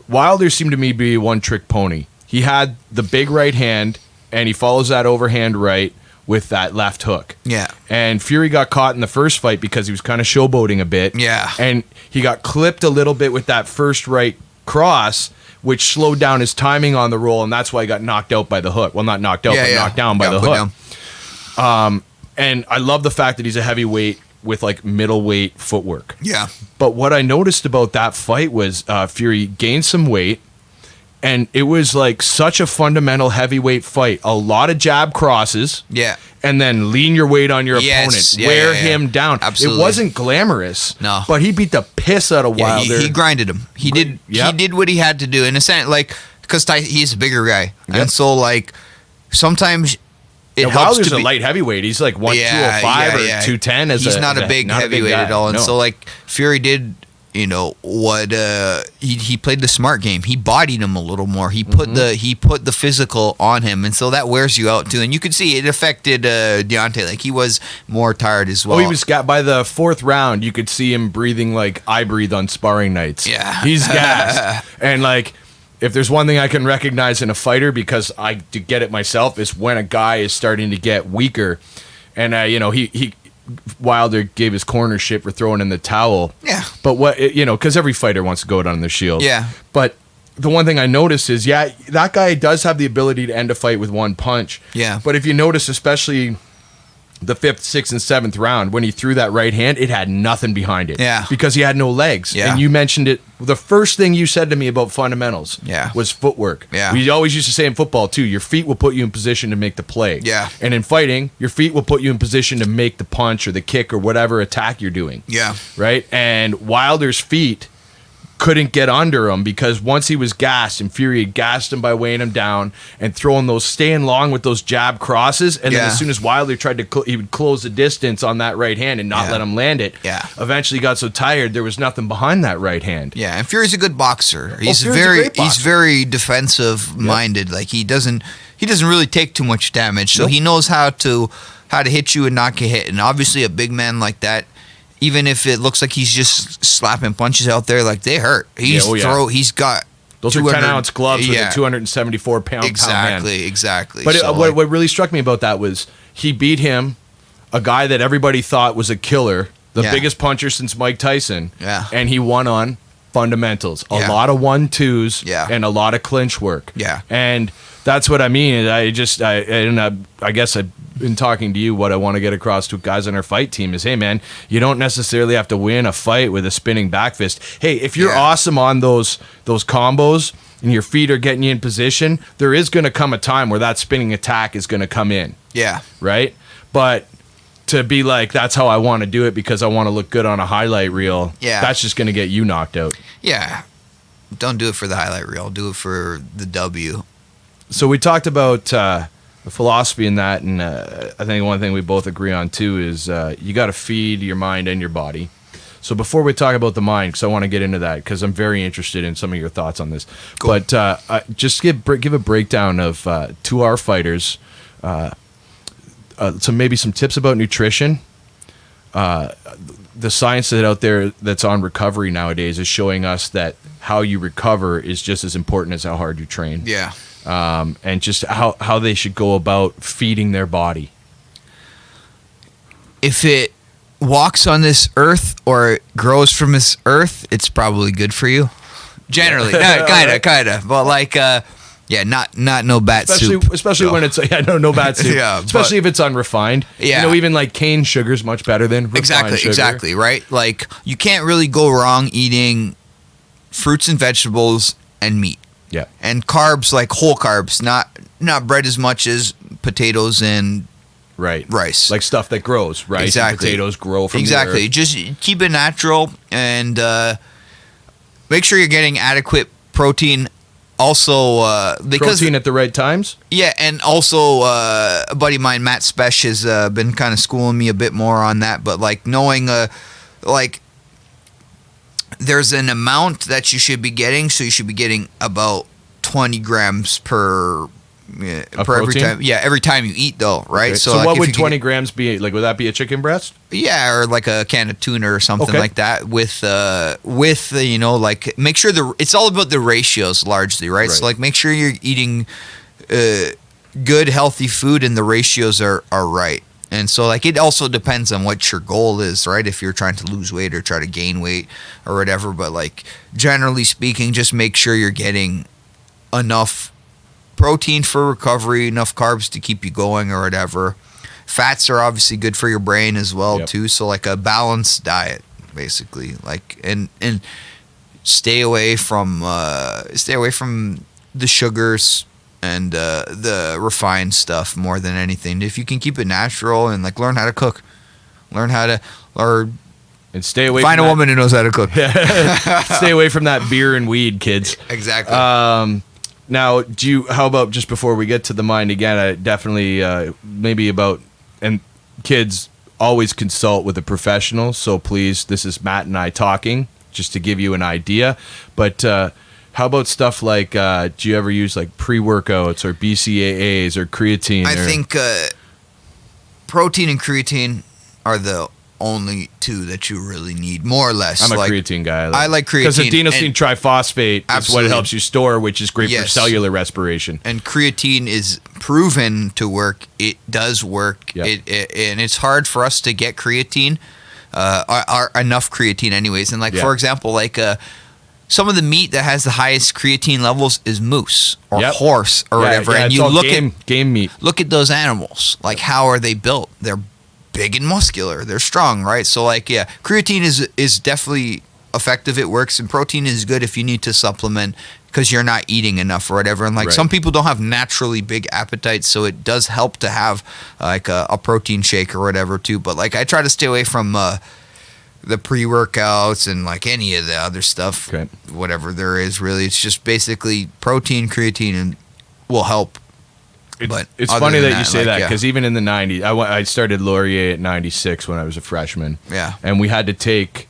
Speaker 1: Wilder seemed to me to be a one-trick pony. He had the big right hand, and he follows that overhand right with that left hook.
Speaker 2: Yeah.
Speaker 1: And Fury got caught in the first fight because he was kind of showboating a bit.
Speaker 2: Yeah.
Speaker 1: And he got clipped a little bit with that first right cross, which slowed down his timing on the roll, and that's why he got knocked out by the hook. Well, not knocked out, but knocked down by the hook. And I love the fact that he's a heavyweight with, like, middleweight footwork.
Speaker 2: Yeah.
Speaker 1: But what I noticed about that fight was Fury gained some weight, And it was like such a fundamental heavyweight fight. A lot of jab crosses.
Speaker 2: Yeah.
Speaker 1: And then lean your weight on your
Speaker 2: Yes.
Speaker 1: opponent.
Speaker 2: Yeah,
Speaker 1: Wear
Speaker 2: yeah.
Speaker 1: him down.
Speaker 2: Absolutely.
Speaker 1: It wasn't glamorous.
Speaker 2: No.
Speaker 1: But he beat the piss out of
Speaker 2: Yeah,
Speaker 1: Wilder.
Speaker 2: he grinded him. He did.
Speaker 1: Yep.
Speaker 2: He did what he had to do in a sense, like because he's a bigger guy,
Speaker 1: Yep.
Speaker 2: and so like sometimes it
Speaker 1: And
Speaker 2: helps
Speaker 1: Wilder's
Speaker 2: to
Speaker 1: a
Speaker 2: be
Speaker 1: light heavyweight. He's like 205 or 210.
Speaker 2: He's not a big heavyweight
Speaker 1: guy.
Speaker 2: at all, and
Speaker 1: No.
Speaker 2: so like Fury did. What he played the smart game. He bodied him a little more. He put the physical on him, and so that wears you out too. And you could see it affected Deontay. Like he was more tired as well.
Speaker 1: Oh, he was by the fourth round. You could see him breathing like I breathe on sparring nights.
Speaker 2: Yeah.
Speaker 1: He's gassed. And like, if there's one thing I can recognize in a fighter, because I do get it myself, is when a guy is starting to get weaker. And he Wilder gave his corner shit for throwing in the towel.
Speaker 2: Yeah.
Speaker 1: But because every fighter wants to go down the shield.
Speaker 2: Yeah.
Speaker 1: But the one thing I noticed is, that guy does have the ability to end a fight with one punch.
Speaker 2: Yeah.
Speaker 1: But if you notice, especially the 5th, 6th, and 7th round, when he threw that right hand, it had nothing behind it.
Speaker 2: Yeah.
Speaker 1: Because he had no legs.
Speaker 2: Yeah.
Speaker 1: And you mentioned it. The first thing you said to me about fundamentals was footwork.
Speaker 2: Yeah.
Speaker 1: We always used to say in football, too, your feet will put you in position to make the play.
Speaker 2: Yeah.
Speaker 1: And in fighting, your feet will put you in position to make the punch or the kick or whatever attack you're doing.
Speaker 2: Yeah.
Speaker 1: Right? And Wilder's feet couldn't get under him because once he was gassed, and Fury had gassed him by weighing him down and staying long with those jab crosses, and then as soon as Wilder tried to he would close the distance on that right hand and not let him land it.
Speaker 2: Yeah.
Speaker 1: Eventually got so tired there was nothing behind that right hand.
Speaker 2: Yeah, and Fury's a good boxer. He's
Speaker 1: Fury's a great boxer.
Speaker 2: he's very defensive minded. Like he doesn't really take too much damage, so he knows how to hit you and not get hit. And obviously a big man like that, even if it looks like he's just slapping punches out there, like they hurt. He's got
Speaker 1: those are 10-ounce gloves with a 274-pound
Speaker 2: Exactly.
Speaker 1: But
Speaker 2: So,
Speaker 1: what really struck me about that was he beat him, a guy that everybody thought was a killer, the biggest puncher since Mike Tyson.
Speaker 2: Yeah.
Speaker 1: And he won on fundamentals. A lot of 1-2s and a lot of clinch work.
Speaker 2: Yeah.
Speaker 1: And that's what I mean. I guess I've been talking to you. What I want to get across to guys on our fight team is, hey, man, you don't necessarily have to win a fight with a spinning back fist. Hey, if you're awesome on those combos and your feet are getting you in position, there is going to come a time where that spinning attack is going to come in.
Speaker 2: Yeah.
Speaker 1: Right? But to be like, that's how I want to do it because I want to look good on a highlight reel, that's just going to get you knocked out.
Speaker 2: Yeah. Don't do it for the highlight reel. Do it for the W.
Speaker 1: So we talked about the philosophy in that, and I think one thing we both agree on too is you got to feed your mind and your body. So before we talk about the mind, because I want to get into that, because I'm very interested in some of your thoughts on this. Cool. But just give a breakdown of to our fighters, maybe some tips about nutrition. The science that out there that's on recovery nowadays is showing us that how you recover is just as important as how hard you train.
Speaker 2: Yeah.
Speaker 1: And just how they should go about feeding their body.
Speaker 2: If it walks on this earth or it grows from this earth, it's probably good for you. Generally, kind of, but like, not no bat soup.
Speaker 1: Especially when it's no bat soup. Especially if it's unrefined.
Speaker 2: Yeah,
Speaker 1: even like cane sugar is much better than refined sugar.
Speaker 2: Exactly, right? Like you can't really go wrong eating fruits and vegetables and meat.
Speaker 1: Yeah.
Speaker 2: And carbs, like whole carbs, not bread as much as potatoes and rice.
Speaker 1: Like stuff that grows, right?
Speaker 2: Exactly.
Speaker 1: And potatoes grow from the earth.
Speaker 2: Just keep it natural and make sure you're getting adequate protein. Also, because
Speaker 1: protein at the right times.
Speaker 2: Yeah, and also a buddy of mine, Matt Spesh, has been kind of schooling me a bit more on that. But like knowing, there's an amount that you should be getting, so you should be getting about 20 grams per every time. Yeah, every time you eat, though, right?
Speaker 1: Okay. So like what would 20 grams be? Like, would that be a chicken breast?
Speaker 2: Yeah, or like a can of tuna or something like that. With make sure it's all about the ratios largely, right? So like, make sure you're eating good, healthy food, and the ratios are right. And so, like, it also depends on what your goal is, right? If you're trying to lose weight or try to gain weight or whatever. But, like, generally speaking, just make sure you're getting enough protein for recovery, enough carbs to keep you going or whatever. Fats are obviously good for your brain as well, too. So, like, a balanced diet, basically. Like, and stay away from the sugars and the refined stuff more than anything. If you can keep it natural and like learn how to cook,
Speaker 1: and stay away.
Speaker 2: Find a woman who knows how to cook.
Speaker 1: Stay away from that beer and weed, kids.
Speaker 2: Exactly.
Speaker 1: Now, how about just before we get to the mind again? I definitely maybe about and kids always consult with a professional. So please, this is Matt and I talking just to give you an idea. But how about stuff like do you ever use like pre-workouts or BCAAs or creatine?
Speaker 2: I think protein and creatine are the only two that you really need, more or less.
Speaker 1: I'm a creatine guy.
Speaker 2: I like creatine.
Speaker 1: Because adenosine triphosphate is what helps you store, which is great for cellular respiration.
Speaker 2: And creatine is proven to work. It does work.
Speaker 1: Yep.
Speaker 2: And it's hard for us to get creatine, enough creatine anyways. And like, for example, like some of the meat that has the highest creatine levels is moose or horse or whatever. And you look at
Speaker 1: game meat.
Speaker 2: Look at those animals. Like, how are they built? They're big and muscular. They're strong, right? So like, creatine is definitely effective. It works, and protein is good if you need to supplement because you're not eating enough or whatever. And like some people don't have naturally big appetites, so it does help to have like a protein shake or whatever too. But like, I try to stay away from the pre-workouts and like any of the other stuff, whatever there is. Really, it's just basically protein, creatine, and will help.
Speaker 1: It's funny that you say that because even in the 90s, I started Laurier at 96 when I was a freshman.
Speaker 2: Yeah.
Speaker 1: And we had to take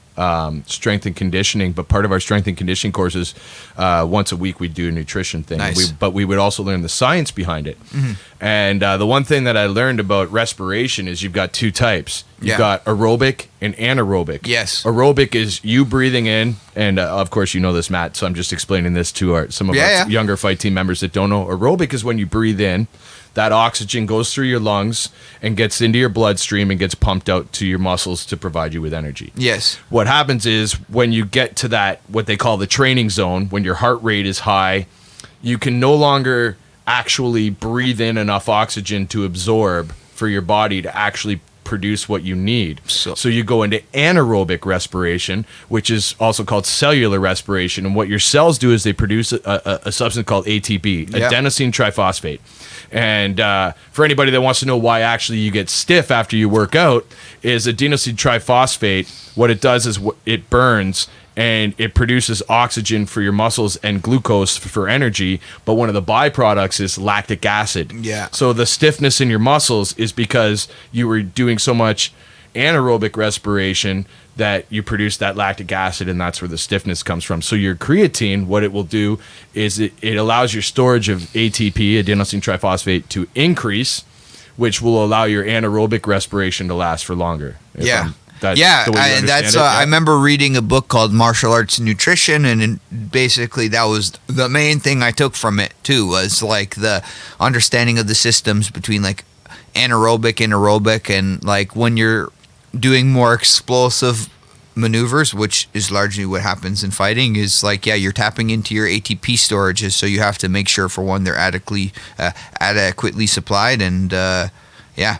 Speaker 1: strength and conditioning, but part of our strength and conditioning courses, once a week we'd do a nutrition thing.
Speaker 2: Nice.
Speaker 1: But we would also learn the science behind it. Mm-hmm. And the one thing that I learned about respiration is you've got two types. You've got aerobic and anaerobic.
Speaker 2: Yes.
Speaker 1: Aerobic is you breathing in, and of course you know this, Matt, so I'm just explaining this to some of our younger fight team members that don't know. Aerobic is when you breathe in, that oxygen goes through your lungs and gets into your bloodstream and gets pumped out to your muscles to provide you with energy.
Speaker 2: Yes.
Speaker 1: What happens is when you get to that, what they call the training zone, when your heart rate is high, you can no longer actually breathe in enough oxygen to absorb for your body to actually produce what you need. So you go into anaerobic respiration, which is also called cellular respiration. And what your cells do is they produce a substance called ATP, adenosine triphosphate. And for anybody that wants to know why actually you get stiff after you work out, is adenosine triphosphate, what it does is it burns and it produces oxygen for your muscles and glucose for energy, but one of the byproducts is lactic acid.
Speaker 2: Yeah.
Speaker 1: So the stiffness in your muscles is because you were doing so much anaerobic respiration that you produce that lactic acid, and that's where the stiffness comes from. So your creatine, what it will do is it allows your storage of ATP, adenosine triphosphate, to increase, which will allow your anaerobic respiration to last for longer. I remember reading a book called Martial Arts Nutrition, and basically that was the main thing I took from it too, was like the understanding of the systems between like anaerobic and aerobic, and like when you're doing more explosive maneuvers, which is largely what happens in fighting, is like, you're tapping into your ATP storages, so you have to make sure, for one, they're adequately supplied, and Now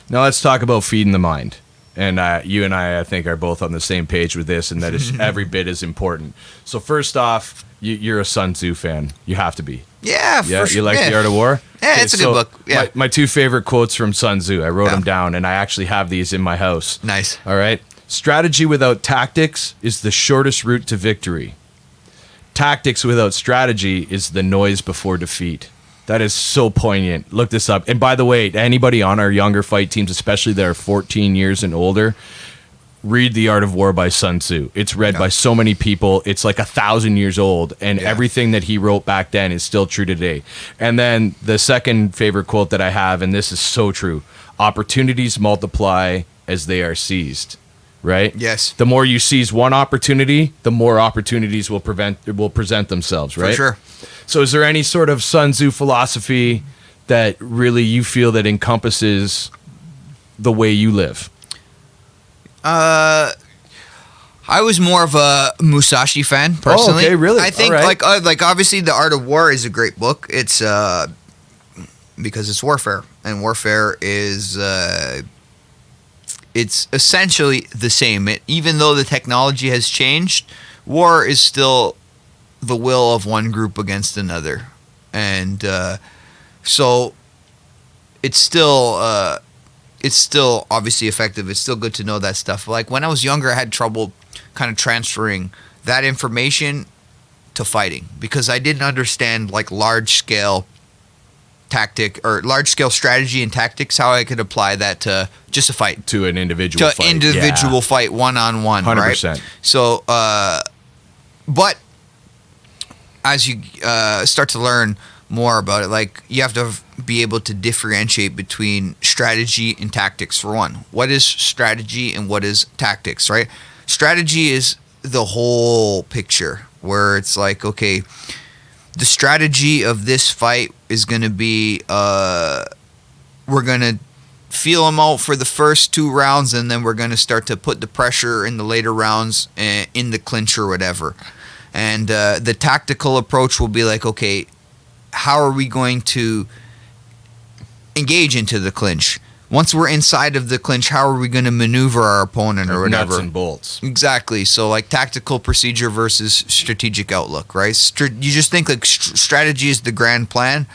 Speaker 1: let's talk about feeding the mind. And you and I think, are both on the same page with this, and that is every bit as important. So first off, you're a Sun Tzu fan. You have to be.
Speaker 2: Yeah,
Speaker 1: for sure. You like The Art of War?
Speaker 2: Yeah, it's a good book. Yeah.
Speaker 1: My two favorite quotes from Sun Tzu, I wrote them down, and I actually have these in my house.
Speaker 2: Nice.
Speaker 1: All right. Strategy without tactics is the shortest route to victory. Tactics without strategy is the noise before defeat. That is so poignant. Look this up. And by the way, anybody on our younger fight teams, especially that are 14 years and older, read The Art of War by Sun Tzu. It's read by so many people. It's like 1,000 years old, and everything that he wrote back then is still true today. And then the second favorite quote that I have, and this is so true: opportunities multiply as they are seized. Right?
Speaker 2: Yes.
Speaker 1: The more you seize one opportunity, the more opportunities will present themselves, right?
Speaker 2: For sure.
Speaker 1: So is there any sort of Sun Tzu philosophy that really you feel that encompasses the way you live?
Speaker 2: I was more of a Musashi fan, personally.
Speaker 1: Oh, okay, really?
Speaker 2: I think like obviously The Art of War is a great book. It's because it's warfare, and warfare is it's essentially the same. Even though the technology has changed, war is still the will of one group against another, and so it's still obviously effective. It's still good to know that stuff. Like when I was younger, I had trouble kind of transferring that information to fighting because I didn't understand like large scale strategy and tactics, how I could apply that to just a fight,
Speaker 1: to an individual fight.
Speaker 2: Fight, one-on-one, 100%. Right? So but as you start to learn more about it, like you have to be able to differentiate between strategy and tactics. For one, what is strategy and what is tactics, right? Strategy is the whole picture, where it's like, okay, the strategy of this fight is going to be we're going to feel them out for the first 2 rounds, and then we're going to start to put the pressure in the later rounds in the clinch or whatever. And the tactical approach will be like, okay, how are we going to engage into the clinch? Once we're inside of the clinch, how are we going to maneuver our opponent or whatever?
Speaker 1: Nuts and bolts.
Speaker 2: Exactly. So like tactical procedure versus strategic outlook, right? You just think like strategy is the grand plan.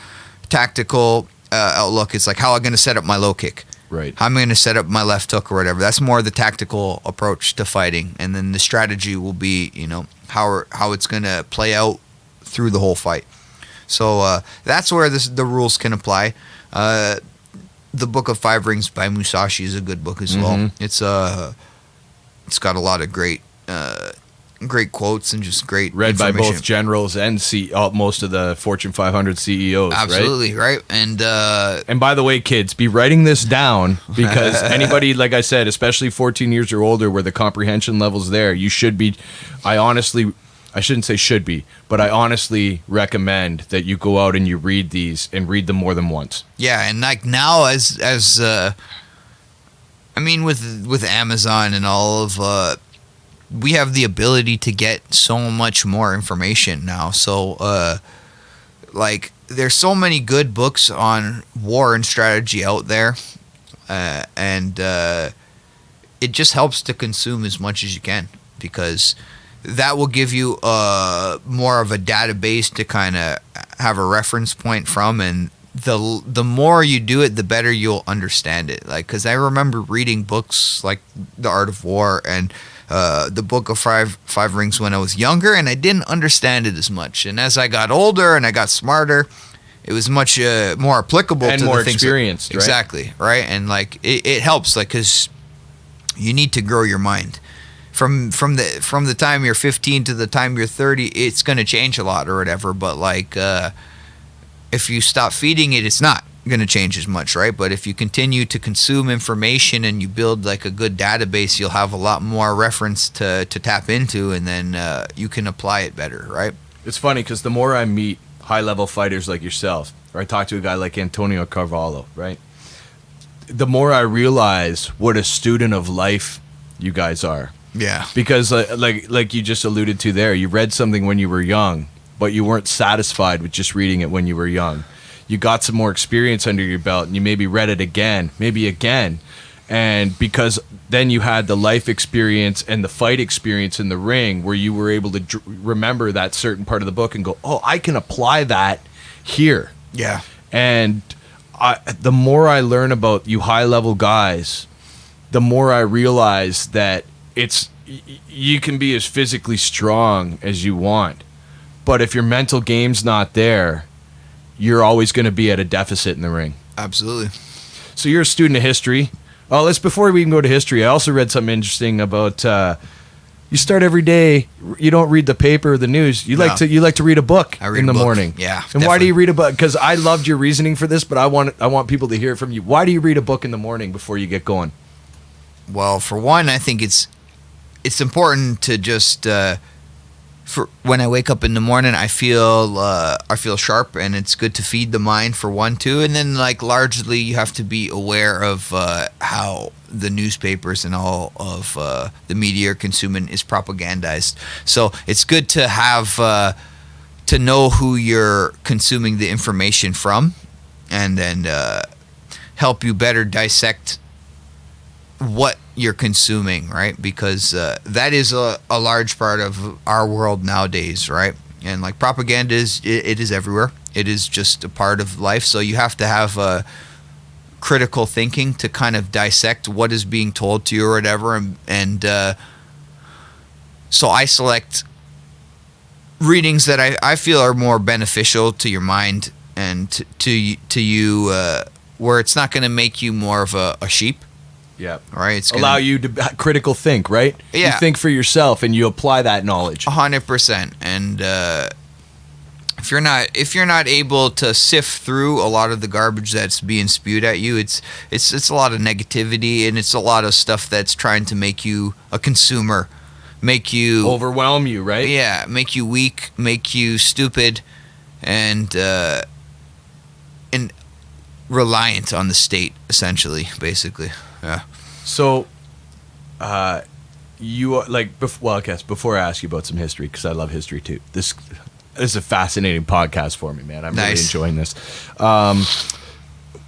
Speaker 2: Tactical outlook is like how I'm going to set up my low kick.
Speaker 1: Right.
Speaker 2: How I'm going to set up my left hook or whatever. That's more the tactical approach to fighting. And then the strategy will be, how it's going to play out through the whole fight. So that's where the rules can apply. The Book of Five Rings by Musashi is a good book as well. It's got a lot of great quotes and just great
Speaker 1: read by both generals and most of the Fortune 500 CEOs.
Speaker 2: Absolutely, right? And
Speaker 1: by the way, kids, be writing this down, because anybody, like I said, especially 14 years or older, where the comprehension level's there, you should be. I shouldn't say should be, but I honestly recommend that you go out and you read these and read them more than once.
Speaker 2: Yeah, and like now with Amazon and all of we have the ability to get so much more information now. So like there's so many good books on war and strategy out there, and it just helps to consume as much as you can, because that will give you more of a database to kind of have a reference point from, and the more you do it, the better you'll understand it. Like, because I remember reading books like The Art of War and the Book of Five Rings when I was younger, and I didn't understand it as much. And as I got older and I got smarter, it was much more applicable
Speaker 1: and
Speaker 2: to
Speaker 1: more
Speaker 2: the things
Speaker 1: experienced, right?
Speaker 2: Exactly, right? And like it helps, like, because you need to grow your mind. From the time you're 15 to the time you're 30, it's going to change a lot or whatever. But like, if you stop feeding it, it's not going to change as much, right? But if you continue to consume information and you build like a good database, you'll have a lot more reference to tap into, and then you can apply it better, right?
Speaker 1: It's funny because the more I meet high-level fighters like yourself, or I talk to a guy like Antonio Carvalho, right, the more I realize what a student of life you guys are.
Speaker 2: Yeah.
Speaker 1: Because like you just alluded to there, you read something when you were young, but you weren't satisfied with just reading it when you were young. You got some more experience under your belt, and you maybe read it again, maybe again. And because then you had the life experience and the fight experience in the ring, where you were able to remember that certain part of the book and go, oh, I can apply that here.
Speaker 2: Yeah.
Speaker 1: And the more I learn about you high-level guys, the more I realize that you can be as physically strong as you want, but if your mental game's not there, you're always going to be at a deficit in the ring.
Speaker 2: Absolutely.
Speaker 1: So you're a student of history. Oh, before we even go to history, I also read something interesting about you start every day. You don't read the paper or the news. You like to read a book in the morning.
Speaker 2: Yeah.
Speaker 1: And
Speaker 2: definitely.
Speaker 1: Why do you read a book? Because I loved your reasoning for this, but I want people to hear it from you. Why do you read a book in the morning before you get going?
Speaker 2: Well, for one, I think it's important to just for when I wake up in the morning, I feel sharp, and it's good to feed the mind for one too. And then like largely, you have to be aware of how the newspapers and all of the media are consuming is propagandized. So it's good to have to know who you're consuming the information from, and then help you better dissect what you're consuming, right? Because that is a large part of our world nowadays, right? And like propaganda it is everywhere. It is just a part of life. So you have to have critical thinking to kind of dissect what is being told to you or whatever. And so I select readings that I feel are more beneficial to your mind and to you, where it's not going to make you more of a sheep.
Speaker 1: Yeah.
Speaker 2: Right. It's
Speaker 1: allow you to critical think, right?
Speaker 2: Yeah.
Speaker 1: You think for yourself and you apply that knowledge.
Speaker 2: 100%. And if you're not able to sift through a lot of the garbage that's being spewed at you, it's a lot of negativity, and it's a lot of stuff that's trying to make you a consumer, make you
Speaker 1: overwhelm you, right?
Speaker 2: Yeah, make you weak, make you stupid, and reliant on the state, essentially, basically. Yeah.
Speaker 1: So, you like well, I guess before I ask you about some history, because I love history too. This is a fascinating podcast for me, man. I'm really enjoying this.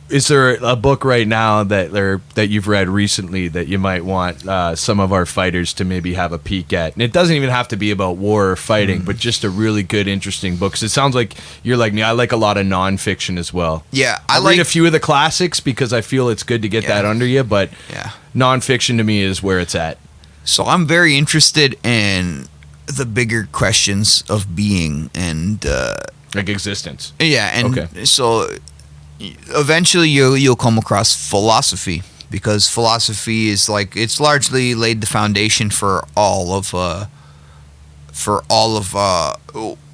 Speaker 1: Is there a book right now that you've read recently that you might want some of our fighters to maybe have a peek at? And it doesn't even have to be about war or fighting, but just a really good, interesting book. Because it sounds like you're like me. I like a lot of nonfiction as well.
Speaker 2: Yeah,
Speaker 1: I read a few of the classics because I feel it's good to get that under you. But nonfiction to me is where it's at. So
Speaker 2: I'm very interested in the bigger questions of being and
Speaker 1: like existence.
Speaker 2: Yeah, and so eventually you'll come across philosophy, because philosophy is like, it's largely laid the foundation for all of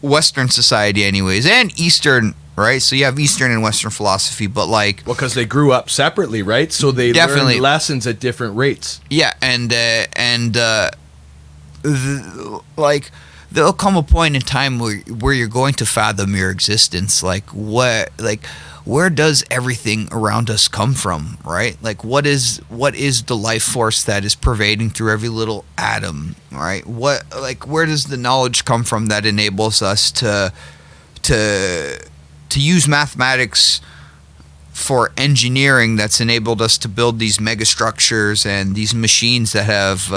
Speaker 2: Western society anyways, and Eastern, right? So you have Eastern and Western philosophy, but like,
Speaker 1: well, because they grew up separately, right? So they learned lessons at different rates.
Speaker 2: Yeah, like there'll come a point in time where you're going to fathom your existence, like where does everything around us come from, right? Like what is the life force that is pervading through every little atom, right? Where does the knowledge come from that enables us to use mathematics for engineering, that's enabled us to build these megastructures and these machines that have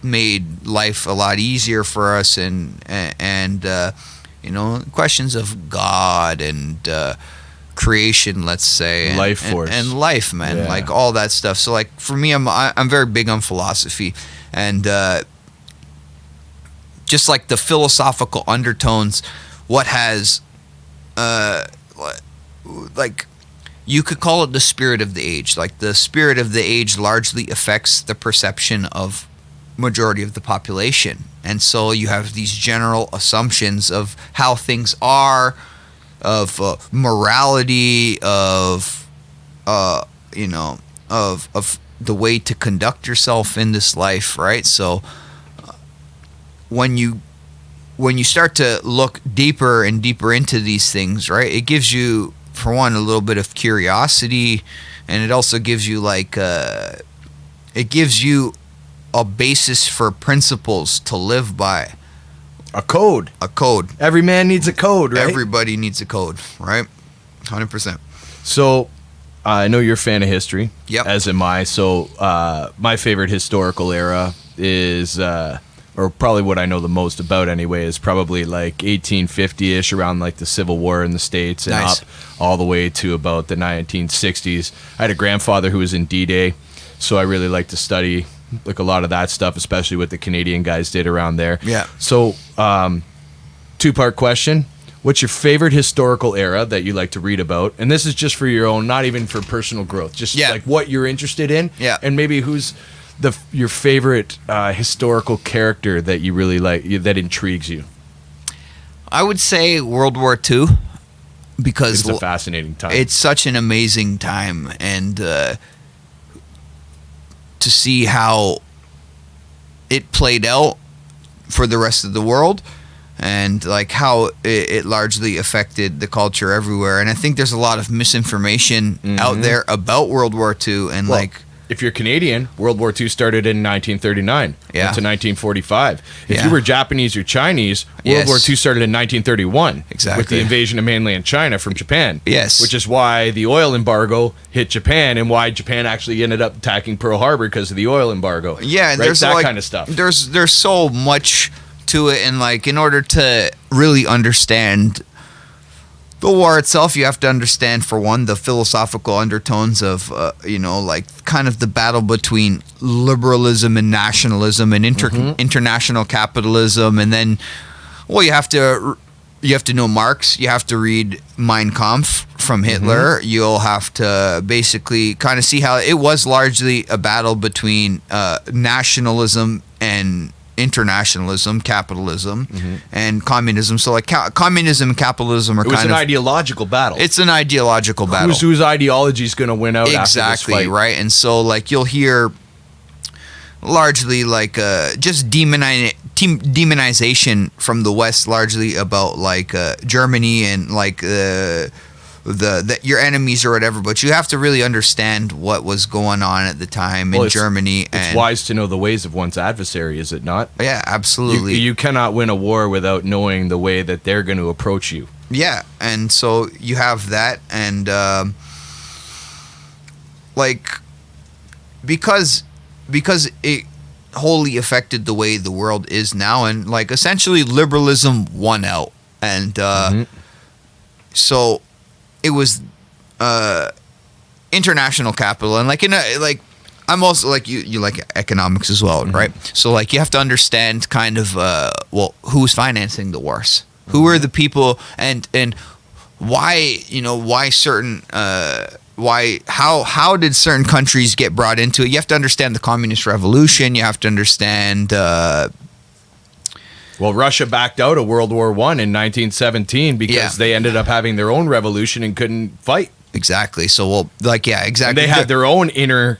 Speaker 2: made life a lot easier for us, and questions of God and creation, let's say, and
Speaker 1: life force
Speaker 2: and life, man, like all that stuff. So like for me, I'm very big on philosophy, and just like the philosophical undertones, what has like, you could call it the spirit of the age. Like the spirit of the age largely affects the perception of majority of the population, and so you have these general assumptions of how things are, of morality, of the way to conduct yourself in this life, right? So when you start to look deeper and deeper into these things, right, it gives you, for one, a little bit of curiosity, and it also gives you it gives you a basis for principles to live by.
Speaker 1: A code. Every man needs a code, right?
Speaker 2: Everybody needs a code, right? 100%.
Speaker 1: So, I know you're a fan of history.
Speaker 2: Yep.
Speaker 1: As am I. So, my favorite historical era is, or probably what I know the most about anyway, is probably like 1850-ish, around like the Civil War in the States, and up all the way to about the 1960s. I had a grandfather who was in D-Day, so I really like to study like a lot of that stuff, especially what the Canadian guys did around there.
Speaker 2: Yeah.
Speaker 1: So, two-part question. What's your favorite historical era that you like to read about? And this is just for your own, not even for personal growth, just like what you're interested in.
Speaker 2: Yeah.
Speaker 1: And maybe who's your favorite historical character that you really like, that intrigues you?
Speaker 2: I would say World War II, because
Speaker 1: it's a fascinating time.
Speaker 2: It's such an amazing time, and to see how it played out for the rest of the world, and like how it largely affected the culture everywhere. And I think there's a lot of misinformation out there about World War II, and
Speaker 1: if you're Canadian, World War II started in 1939 to 1945. If you were Japanese or Chinese, World War II started in 1931 with the invasion of mainland China from Japan.
Speaker 2: Yes.
Speaker 1: Which is why the oil embargo hit Japan, and why Japan actually ended up attacking Pearl Harbor, because of the oil embargo.
Speaker 2: Yeah,
Speaker 1: right?
Speaker 2: there's
Speaker 1: that kind of stuff.
Speaker 2: There's so much to it, and like in order to really understand the war itself, you have to understand, for one, the philosophical undertones of, like kind of the battle between liberalism and nationalism and international capitalism. And then, well, you have to know Marx. You have to read Mein Kampf from Hitler. You'll have to basically kind of see how it was largely a battle between nationalism and internationalism, capitalism, and communism. So like communism and capitalism are
Speaker 1: an ideological battle.
Speaker 2: It's an ideological battle.
Speaker 1: Whose ideology is going to win out
Speaker 2: exactly,
Speaker 1: after this fight.
Speaker 2: Right? And so like you'll hear largely like just demonization from the West, largely about like Germany and like your enemies or whatever, but you have to really understand what was going on at the time in Germany.
Speaker 1: It's wise to know the ways of one's adversary, is it not?
Speaker 2: Yeah, absolutely.
Speaker 1: You cannot win a war without knowing the way that they're going to approach you.
Speaker 2: Yeah, and so you have that, and because it wholly affected the way the world is now, and like essentially liberalism won out, and so it was international capital, and like I'm also like you like economics as well, right? So like you have to understand kind of who's financing the wars, who are the people, and why certain how did certain countries get brought into it? You have to understand the communist revolution. You have to understand.
Speaker 1: Well, Russia backed out of World War I in 1917 because they ended up having their own revolution and couldn't fight.
Speaker 2: Exactly. So, exactly.
Speaker 1: And they had their own inner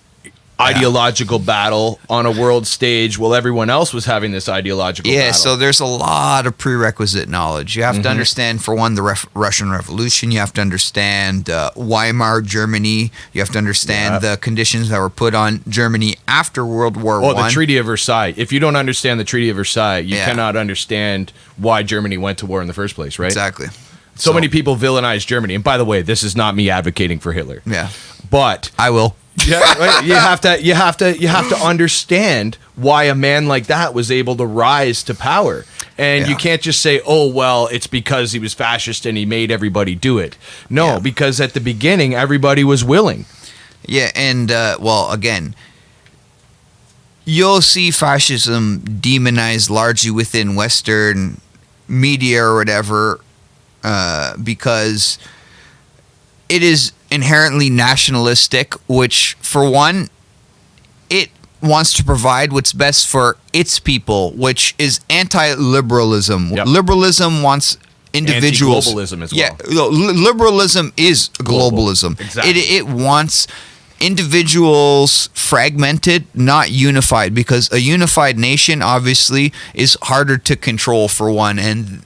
Speaker 1: ideological battle on a world stage while everyone else was having this ideological battle.
Speaker 2: So there's a lot of prerequisite knowledge. You have to understand, for one, the Russian Revolution. You have to understand Weimar Germany. You have to understand the conditions that were put on Germany after World War I.
Speaker 1: Oh, the Treaty of Versailles. If you don't understand the Treaty of Versailles, you cannot understand why Germany went to war in the first place, right?
Speaker 2: Exactly.
Speaker 1: So many people villainize Germany. And by the way, this is not me advocating for Hitler.
Speaker 2: Yeah.
Speaker 1: But
Speaker 2: I will.
Speaker 1: Yeah, right? you have to understand why a man like that was able to rise to power. And you can't just say, oh, well, it's because he was fascist and he made everybody do it. No, because at the beginning, everybody was willing.
Speaker 2: Yeah, and, again, you'll see fascism demonized largely within Western media or whatever, because it is inherently nationalistic, which, for one, it wants to provide what's best for its people, which is anti-liberalism.
Speaker 1: Yep.
Speaker 2: Liberalism wants individuals.
Speaker 1: Anti-globalism as well.
Speaker 2: Yeah, liberalism is globalism.
Speaker 1: Exactly.
Speaker 2: It wants individuals fragmented, not unified, because a unified nation obviously is harder to control, for one, and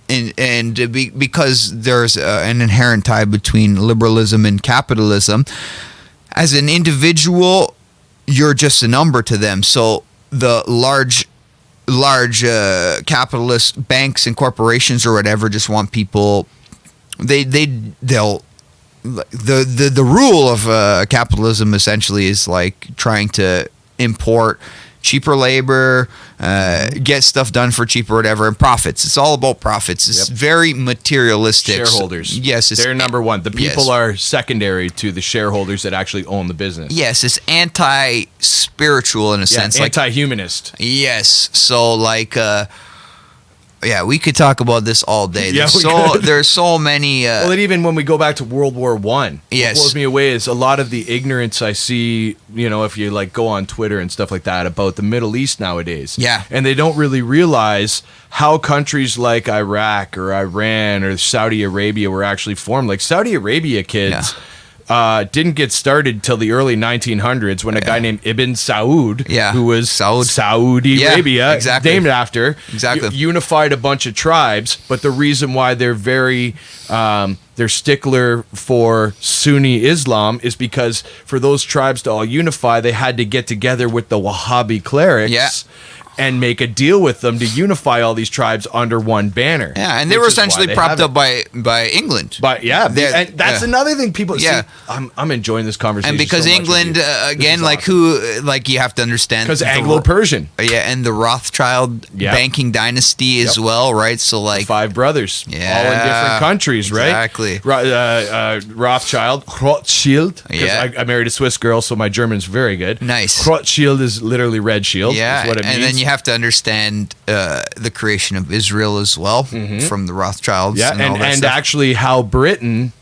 Speaker 2: because there's an inherent tie between liberalism and capitalism. As an individual, you're just a number to them. So the large capitalist banks and corporations or whatever just want people. They'll. The rule of capitalism essentially is like trying to import cheaper labor, get stuff done for cheaper, whatever, and profits. It's all about profits. It's very materialistic.
Speaker 1: Shareholders.
Speaker 2: Yes.
Speaker 1: They're number one. The people are secondary to the shareholders that actually own the business.
Speaker 2: Yes, it's anti-spiritual in a sense.
Speaker 1: Anti-humanist.
Speaker 2: Yes. So like... we could talk about this all day. There's so many.
Speaker 1: Well, and even when we go back to World War I, what blows me away is a lot of the ignorance I see. If you like go on Twitter and stuff like that about the Middle East nowadays.
Speaker 2: Yeah,
Speaker 1: and they don't really realize how countries like Iraq or Iran or Saudi Arabia were actually formed. Like Saudi Arabia kids. Didn't get started till the early 1900s when a guy named Ibn Saud, who was Saudi Arabia, named after, unified a bunch of tribes. But the reason why they're very they're stickler for Sunni Islam is because for those tribes to all unify, they had to get together with the Wahhabi clerics. and make a deal with them to unify all these tribes under one banner.
Speaker 2: Yeah, and they were essentially propped up by England.
Speaker 1: But yeah, and that's another thing people see. I'm enjoying this conversation.
Speaker 2: And because
Speaker 1: so
Speaker 2: England, again, like
Speaker 1: awesome.
Speaker 2: you have to understand.
Speaker 1: Because Anglo-Persian.
Speaker 2: Yeah, and the Rothschild banking dynasty as well, right? So like
Speaker 1: the 5 brothers, all in different countries, right?
Speaker 2: Exactly.
Speaker 1: Rothschild.
Speaker 2: Yeah.
Speaker 1: I married a Swiss girl, so my German's very good.
Speaker 2: Nice.
Speaker 1: Rothschild is literally red shield.
Speaker 2: Yeah,
Speaker 1: is what it means.
Speaker 2: And then you have to understand the creation of Israel as well from the Rothschilds.
Speaker 1: Yeah,
Speaker 2: and all that stuff.
Speaker 1: actually how Britain,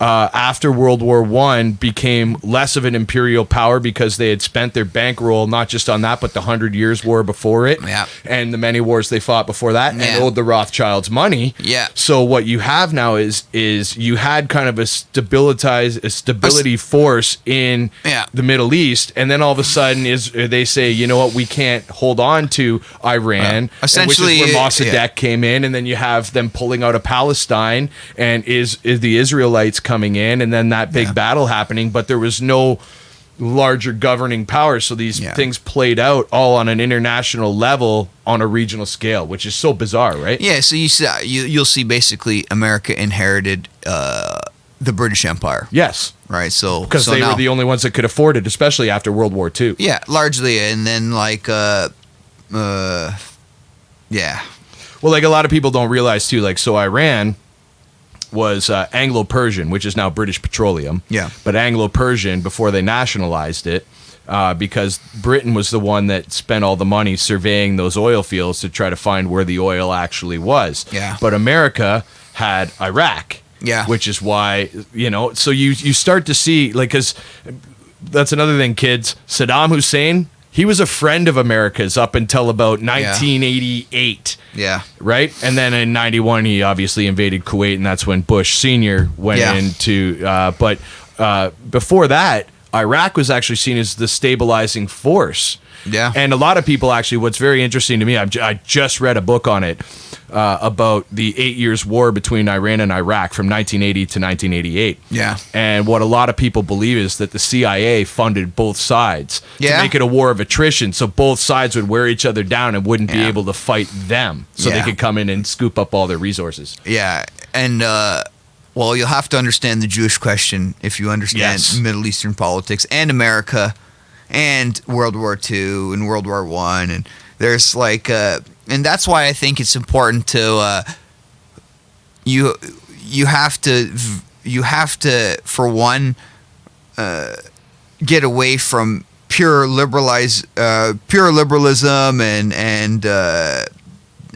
Speaker 1: after World War I, became less of an imperial power because they had spent their bankroll not just on that, but the 100 Years' War before it, and the many wars they fought before that, and owed the Rothschilds money.
Speaker 2: Yeah.
Speaker 1: So what you have now is you had kind of a stability force in the Middle East, and then all of a sudden they say, you know what, we can't hold on to Iran,
Speaker 2: essentially,
Speaker 1: which is where Mossadegh came in, and then you have them pulling out of Palestine, and is the Israelites coming in, and then that big battle happening, but there was no larger governing power, so these things played out all on an international level on a regional scale, which is so bizarre, right?
Speaker 2: Yeah, so you'll see basically America inherited the British Empire.
Speaker 1: Yes.
Speaker 2: Right, so
Speaker 1: because they were the only ones that could afford it, especially after World War II.
Speaker 2: Yeah, largely, and then like
Speaker 1: well, like a lot of people don't realize too, like, so Iran was Anglo-Persian, which is now British Petroleum.
Speaker 2: Yeah.
Speaker 1: But Anglo-Persian before they nationalized it, because Britain was the one that spent all the money surveying those oil fields to try to find where the oil actually was.
Speaker 2: Yeah.
Speaker 1: But America had Iraq.
Speaker 2: Yeah.
Speaker 1: Which is why, so you start to see, like, because that's another thing, kids. Saddam Hussein, he was a friend of America's up until about 1988.
Speaker 2: Yeah.
Speaker 1: Right? And then in 91, he obviously invaded Kuwait, and that's when Bush Sr. went into... but before that, Iraq was actually seen as the stabilizing force.
Speaker 2: Yeah.
Speaker 1: And a lot of people actually, what's very interesting to me, I just read a book on it about the 8 Years' War between Iran and Iraq from 1980 to 1988.
Speaker 2: Yeah.
Speaker 1: And what a lot of people believe is that the CIA funded both sides to make it a war of attrition, so both sides would wear each other down and wouldn't be able to fight them, so they could come in and scoop up all their resources.
Speaker 2: Yeah. And, well, you'll have to understand the Jewish question if you understand Middle Eastern politics and America and World War II and World War I, and there's like and that's why I think it's important to you have to for one get away from pure liberalism and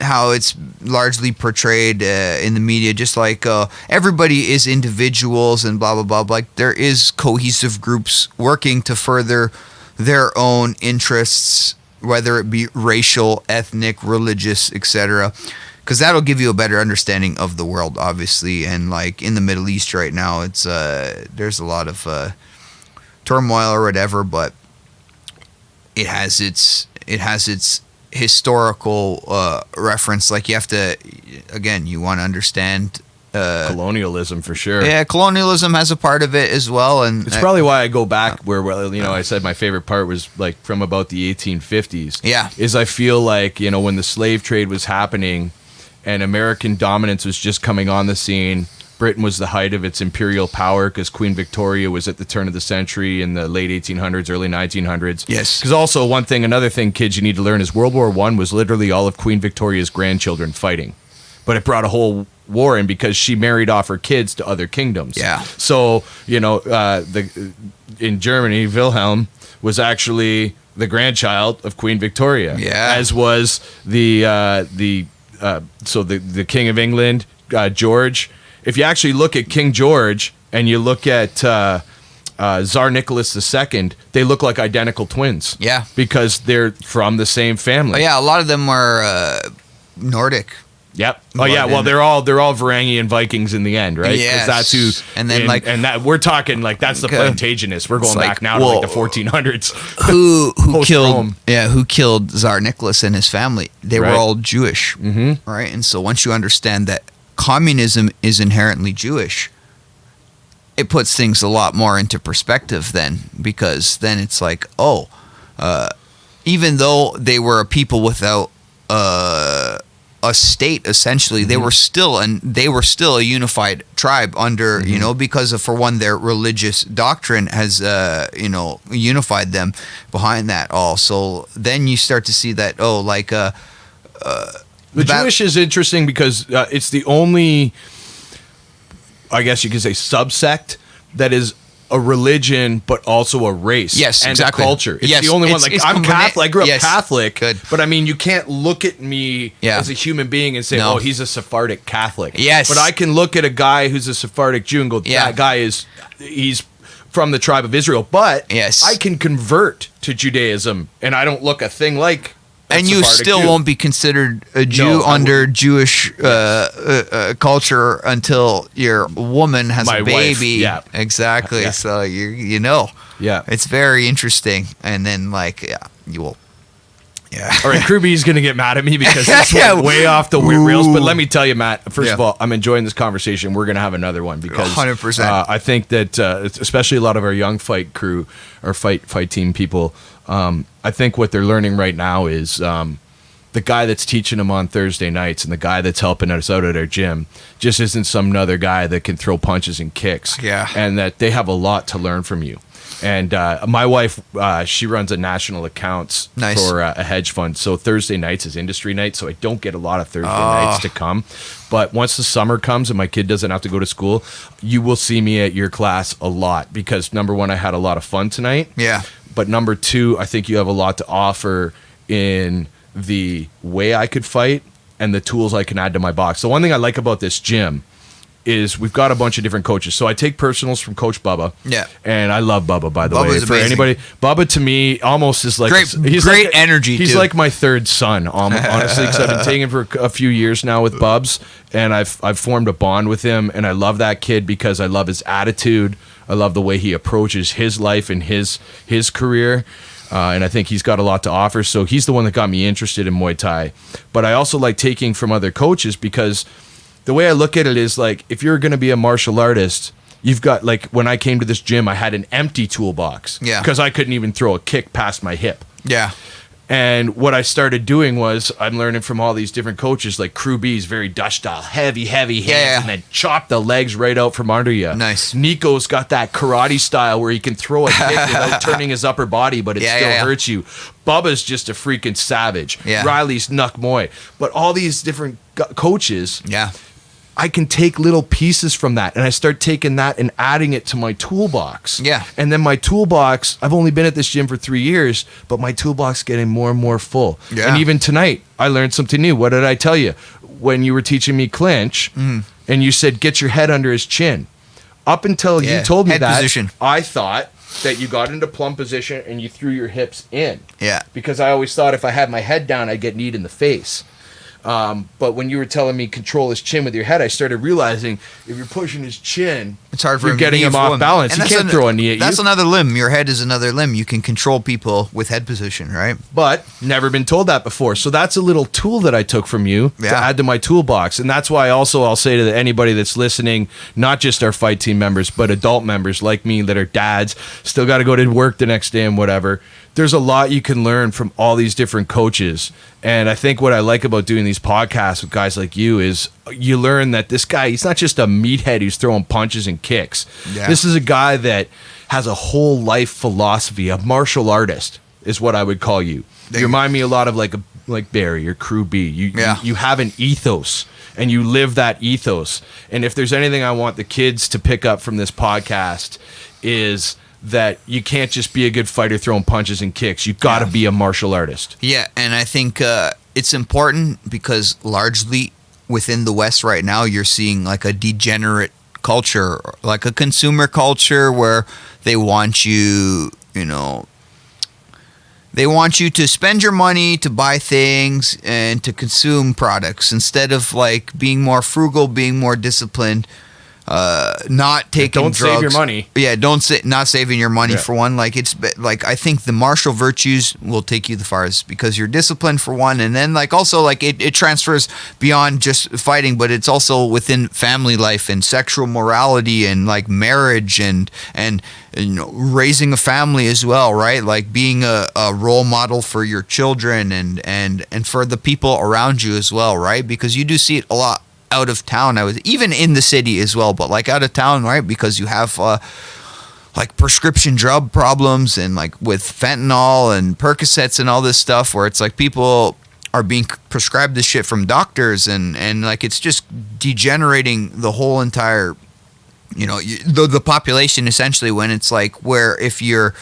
Speaker 2: how it's largely portrayed in the media, just like everybody is individuals and blah blah blah. Like there is cohesive groups working to further their own interests, whether it be racial, ethnic, religious, etc. Because that'll give you a better understanding of the world, obviously. And like in the Middle East right now, it's there's a lot of turmoil or whatever, but it has its historical reference. Like you have to, again, you want to understand.
Speaker 1: Colonialism for sure.
Speaker 2: Yeah, colonialism has a part of it as well, and
Speaker 1: it's probably why I go back where I said my favorite part was like from about the 1850s.
Speaker 2: Yeah,
Speaker 1: is I feel like when the slave trade was happening, and American dominance was just coming on the scene. Britain was the height of its imperial power because Queen Victoria was at the turn of the century in the late 1800s, early 1900s.
Speaker 2: Yes.
Speaker 1: Because also another thing, kids, you need to learn is World War I was literally all of Queen Victoria's grandchildren fighting, but it brought a whole war in because she married off her kids to other kingdoms.
Speaker 2: Yeah.
Speaker 1: So in Germany, Wilhelm was actually the grandchild of Queen Victoria.
Speaker 2: Yeah. As
Speaker 1: was the King of England, George. If you actually look at King George and you look at Tsar Nicholas II, they look like identical twins. Yeah. Because they're from the same family.
Speaker 2: Oh, yeah, a lot of them are Nordic.
Speaker 1: Yep. Oh yeah. Well, they're all Varangian Vikings in the end, right?
Speaker 2: Yes.
Speaker 1: That's who.
Speaker 2: And then
Speaker 1: that we're talking like that's the Plantagenets. We're going back now to like the 1400s.
Speaker 2: Who killed? Rome. Yeah. Who killed Tsar Nicholas and his family? They were all Jewish, right? And so once you understand that communism is inherently Jewish, it puts things a lot more into perspective then, because then it's like, even though they were a people without a state, essentially, they were still a unified tribe under, because of, for one, their religious doctrine has, unified them behind that all. So then you start to see that,
Speaker 1: the Jewish is interesting because it's the only, I guess you could say, subsect that is a religion, but also a race.
Speaker 2: Yes,
Speaker 1: and
Speaker 2: exactly.
Speaker 1: a culture. It's the only one. Like, I'm Catholic. I grew up Catholic.
Speaker 2: Good.
Speaker 1: But I mean, you can't look at me as a human being and say,
Speaker 2: No.
Speaker 1: "Oh, he's a Sephardic Catholic."
Speaker 2: Yes.
Speaker 1: But I can look at a guy who's a Sephardic Jew and go, "That guy he's from the tribe of Israel." But I can convert to Judaism, and I don't look a thing like.
Speaker 2: And you still won't be considered a Jew under Jewish culture until your woman has a baby.
Speaker 1: Wife. Yeah.
Speaker 2: Exactly.
Speaker 1: Yeah.
Speaker 2: So you know.
Speaker 1: Yeah.
Speaker 2: It's very interesting. And then you will. Yeah.
Speaker 1: All right, Crew B's going to get mad at me because this went way off the rails. But let me tell you, Matt, first of all, I'm enjoying this conversation. We're going to have another one because
Speaker 2: 100%.
Speaker 1: I think that especially a lot of our young fight crew or fight team people, I think what they're learning right now is the guy that's teaching them on Thursday nights and the guy that's helping us out at our gym just isn't some other guy that can throw punches and kicks.
Speaker 2: Yeah.
Speaker 1: And that they have a lot to learn from you. And my wife, she runs a national accounts for a hedge fund. So Thursday nights is industry night. So I don't get a lot of Thursday nights to come. But once the summer comes and my kid doesn't have to go to school, you will see me at your class a lot because, number one, I had a lot of fun tonight.
Speaker 2: Yeah.
Speaker 1: But number two, I think you have a lot to offer in the way I could fight and the tools I can add to my box. The one thing I like about this gym is we've got a bunch of different coaches. So I take personals from Coach Bubba.
Speaker 2: Yeah.
Speaker 1: And I love Bubba, by the way.
Speaker 2: Bubba's
Speaker 1: For
Speaker 2: amazing.
Speaker 1: Anybody, Bubba to me almost is like
Speaker 2: great energy.
Speaker 1: He's
Speaker 2: too.
Speaker 1: like my third son, honestly, because I've been taking him for a few years now with Bubs, and I've formed a bond with him, and I love that kid because I love his attitude. I love the way he approaches his life and his career. And I think he's got a lot to offer. So he's the one that got me interested in Muay Thai. But I also like taking from other coaches because the way I look at it is like, if you're going to be a martial artist, you've got, like, when I came to this gym, I had an empty toolbox.
Speaker 2: Yeah.
Speaker 1: Because I couldn't even throw a kick past my hip.
Speaker 2: Yeah.
Speaker 1: And what I started doing was I'm learning from all these different coaches, like Crew B's very Dutch style, heavy hands, and then chop the legs right out from under you.
Speaker 2: Nice.
Speaker 1: Nico's got that karate style where he can throw a kick without turning his upper body, but it still hurts you. Bubba's just a freaking savage.
Speaker 2: Yeah.
Speaker 1: Riley's Nuk Moy. But all these different coaches,
Speaker 2: Yeah.
Speaker 1: I can take little pieces from that, and I start taking that and adding it to my toolbox.
Speaker 2: Yeah.
Speaker 1: And then my toolbox, I've only been at this gym for 3 years, but my toolbox is getting more and more full.
Speaker 2: Yeah.
Speaker 1: And even tonight, I learned something new. What did I tell you? When you were teaching me clinch, and you said, get your head under his chin. Up until you told me
Speaker 2: Head
Speaker 1: that,
Speaker 2: position.
Speaker 1: I thought that you got into plumb position and you threw your hips in.
Speaker 2: Yeah.
Speaker 1: Because I always thought if I had my head down, I'd get kneed in the face. But when you were telling me control his chin with your head, I started realizing if you're pushing his chin,
Speaker 2: It's hard for
Speaker 1: you're
Speaker 2: him
Speaker 1: getting
Speaker 2: to
Speaker 1: him off balance. He can't throw a knee at you.
Speaker 2: That's another limb. Your head is another limb. You can control people with head position, right?
Speaker 1: But never been told that before. So that's a little tool that I took from you to add to my toolbox. And that's why also I'll say to anybody that's listening, not just our fight team members, but adult members like me that are dads, still got to go to work the next day and whatever. There's a lot you can learn from all these different coaches. And I think what I like about doing these podcasts with guys like you is you learn that this guy, he's not just a meathead who's throwing punches and kicks.
Speaker 2: Yeah.
Speaker 1: This is a guy that has a whole life philosophy, a martial artist is what I would call you. You remind me a lot of like Barry or Crew B. You have an ethos and you live that ethos. And if there's anything I want the kids to pick up from this podcast is that you can't just be a good fighter throwing punches and kicks. You've got to be a martial artist.
Speaker 2: Yeah, and I think it's important because largely within the West right now, you're seeing like a degenerate culture, like a consumer culture where they want you, they want you to spend your money to buy things and to consume products instead of like being more frugal, being more disciplined. not taking
Speaker 1: don't
Speaker 2: drugs.
Speaker 1: save your money.
Speaker 2: Yeah, not saving your money for one. Like it's like I think the martial virtues will take you the farthest because you're disciplined for one, and then like also like it transfers beyond just fighting, but it's also within family life and sexual morality and like marriage and you know, raising a family as well, right? Like being a role model for your children and for the people around you as well, right? Because you do see it a lot out of town. Even in the city as well, but like out of town, right? Because you have like prescription drug problems and like with fentanyl and Percocets and all this stuff where it's like people are being prescribed this shit from doctors and like it's just degenerating the whole entire, you know, the population essentially, when it's like where if you're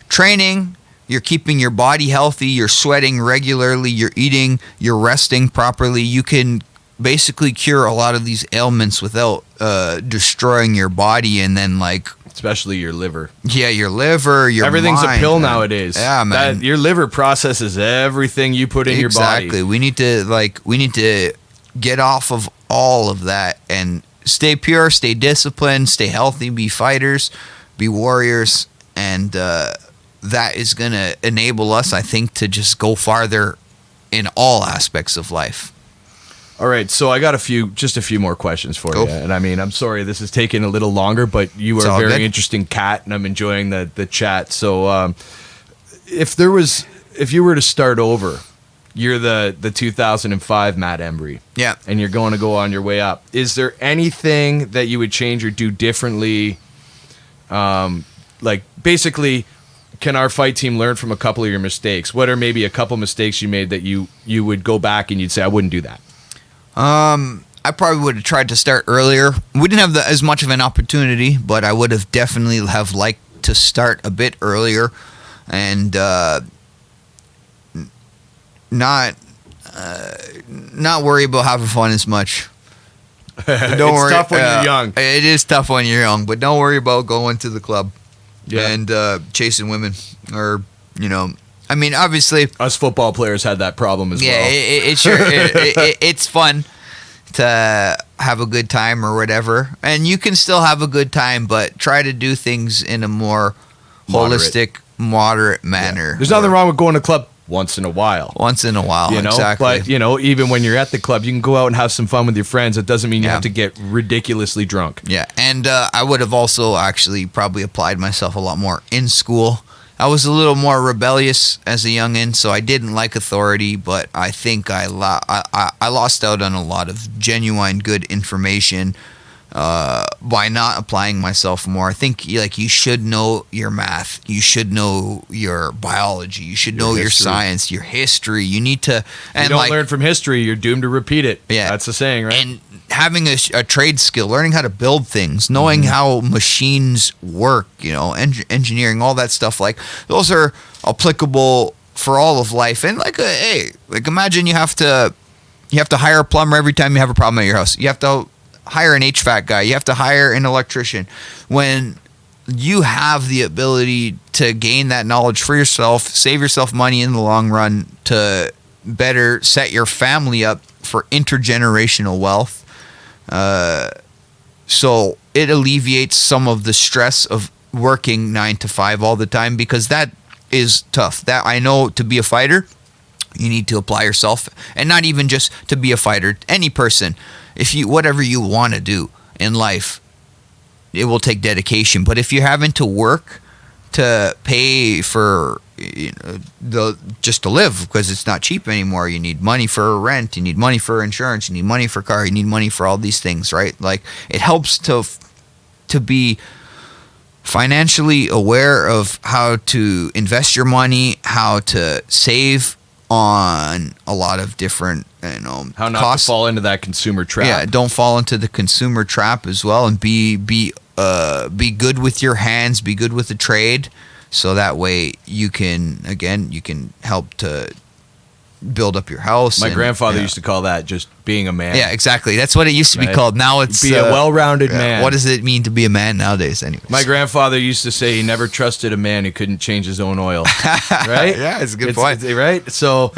Speaker 2: training, you're keeping your body healthy, you're sweating regularly, you're eating, you're resting properly, you can basically cure a lot of these ailments without destroying your body and then like
Speaker 1: especially your liver.
Speaker 2: Yeah, your liver, your
Speaker 1: everything's
Speaker 2: mind,
Speaker 1: a pill
Speaker 2: man.
Speaker 1: Nowadays.
Speaker 2: Yeah, man.
Speaker 1: Your liver processes everything you put in your body.
Speaker 2: Exactly. We need to get off of all of that and stay pure, stay disciplined, stay healthy, be fighters, be warriors, and that is going to enable us, I think, to just go farther in all aspects of life.
Speaker 1: All right, so I got a few more questions for you. And I mean, I'm sorry this is taking a little longer, but you are a very interesting cat, and I'm enjoying the chat. So if you were to start over, you're the 2005 Matt Embree.
Speaker 2: Yeah.
Speaker 1: And you're going to go on your way up. Is there anything that you would change or do differently? Like, basically, can our fight team learn from a couple of your mistakes? What are maybe a couple mistakes you made that you would go back and you'd say, I wouldn't do that?
Speaker 2: I probably would have tried to start earlier. We didn't have as much of an opportunity, but I would have definitely have liked to start a bit earlier and not worry about having fun as much.
Speaker 1: It's tough when you're young.
Speaker 2: It is tough when you're young, but don't worry about going to the club and chasing women or, you know, I mean, obviously,
Speaker 1: us football players had that problem as well.
Speaker 2: Yeah, it's fun to have a good time or whatever, and you can still have a good time, but try to do things in a more holistic, moderate manner.
Speaker 1: Yeah. There's nothing wrong with going to club once in a while.
Speaker 2: You know, exactly.
Speaker 1: But, you know, even when you're at the club, you can go out and have some fun with your friends. It doesn't mean you have to get ridiculously drunk.
Speaker 2: Yeah, and I would have also actually probably applied myself a lot more in school. I was a little more rebellious as a youngin', so I didn't like authority, but I think I lost out on a lot of genuine good information by not applying myself more. I think like you should know your math, you should know your biology, you should know your science, your history. You need to. And
Speaker 1: you don't learn from history, you're doomed to repeat it. Yeah, that's the saying, right?
Speaker 2: And having a trade skill, learning how to build things, knowing how machines work, you know, engineering, all that stuff, like those are applicable for all of life. And like, like imagine you have to hire a plumber every time you have a problem at your house. You have to hire an HVAC guy. You have to hire an electrician. When you have the ability to gain that knowledge for yourself, save yourself money in the long run to better set your family up for intergenerational wealth. So it alleviates some of the stress of working 9 to 5 all the time, because that is tough. That I know, to be a fighter, you need to apply yourself, and not even just to be a fighter. Any person, whatever you want to do in life, it will take dedication. But if you're having to work to pay for, you know, just to live, because it's not cheap anymore. You need money for rent, you need money for insurance, you need money for car, you need money for all these things, right? Like, it helps to be financially aware of how to invest your money, how to save on a lot of different, you know,
Speaker 1: how not
Speaker 2: costs.
Speaker 1: To fall into that consumer trap.
Speaker 2: Yeah, don't fall into the consumer trap as well, and be good with your hands, be good with the trade. So that way you can help to build up your house.
Speaker 1: My grandfather used to call that just being a man.
Speaker 2: Yeah, exactly. That's what it used to be called. Now it's
Speaker 1: be a well-rounded man.
Speaker 2: What does it mean to be a man nowadays anyways?
Speaker 1: My grandfather used to say he never trusted a man who couldn't change his own oil. Right?
Speaker 2: Yeah, it's a good point.
Speaker 1: Right? So,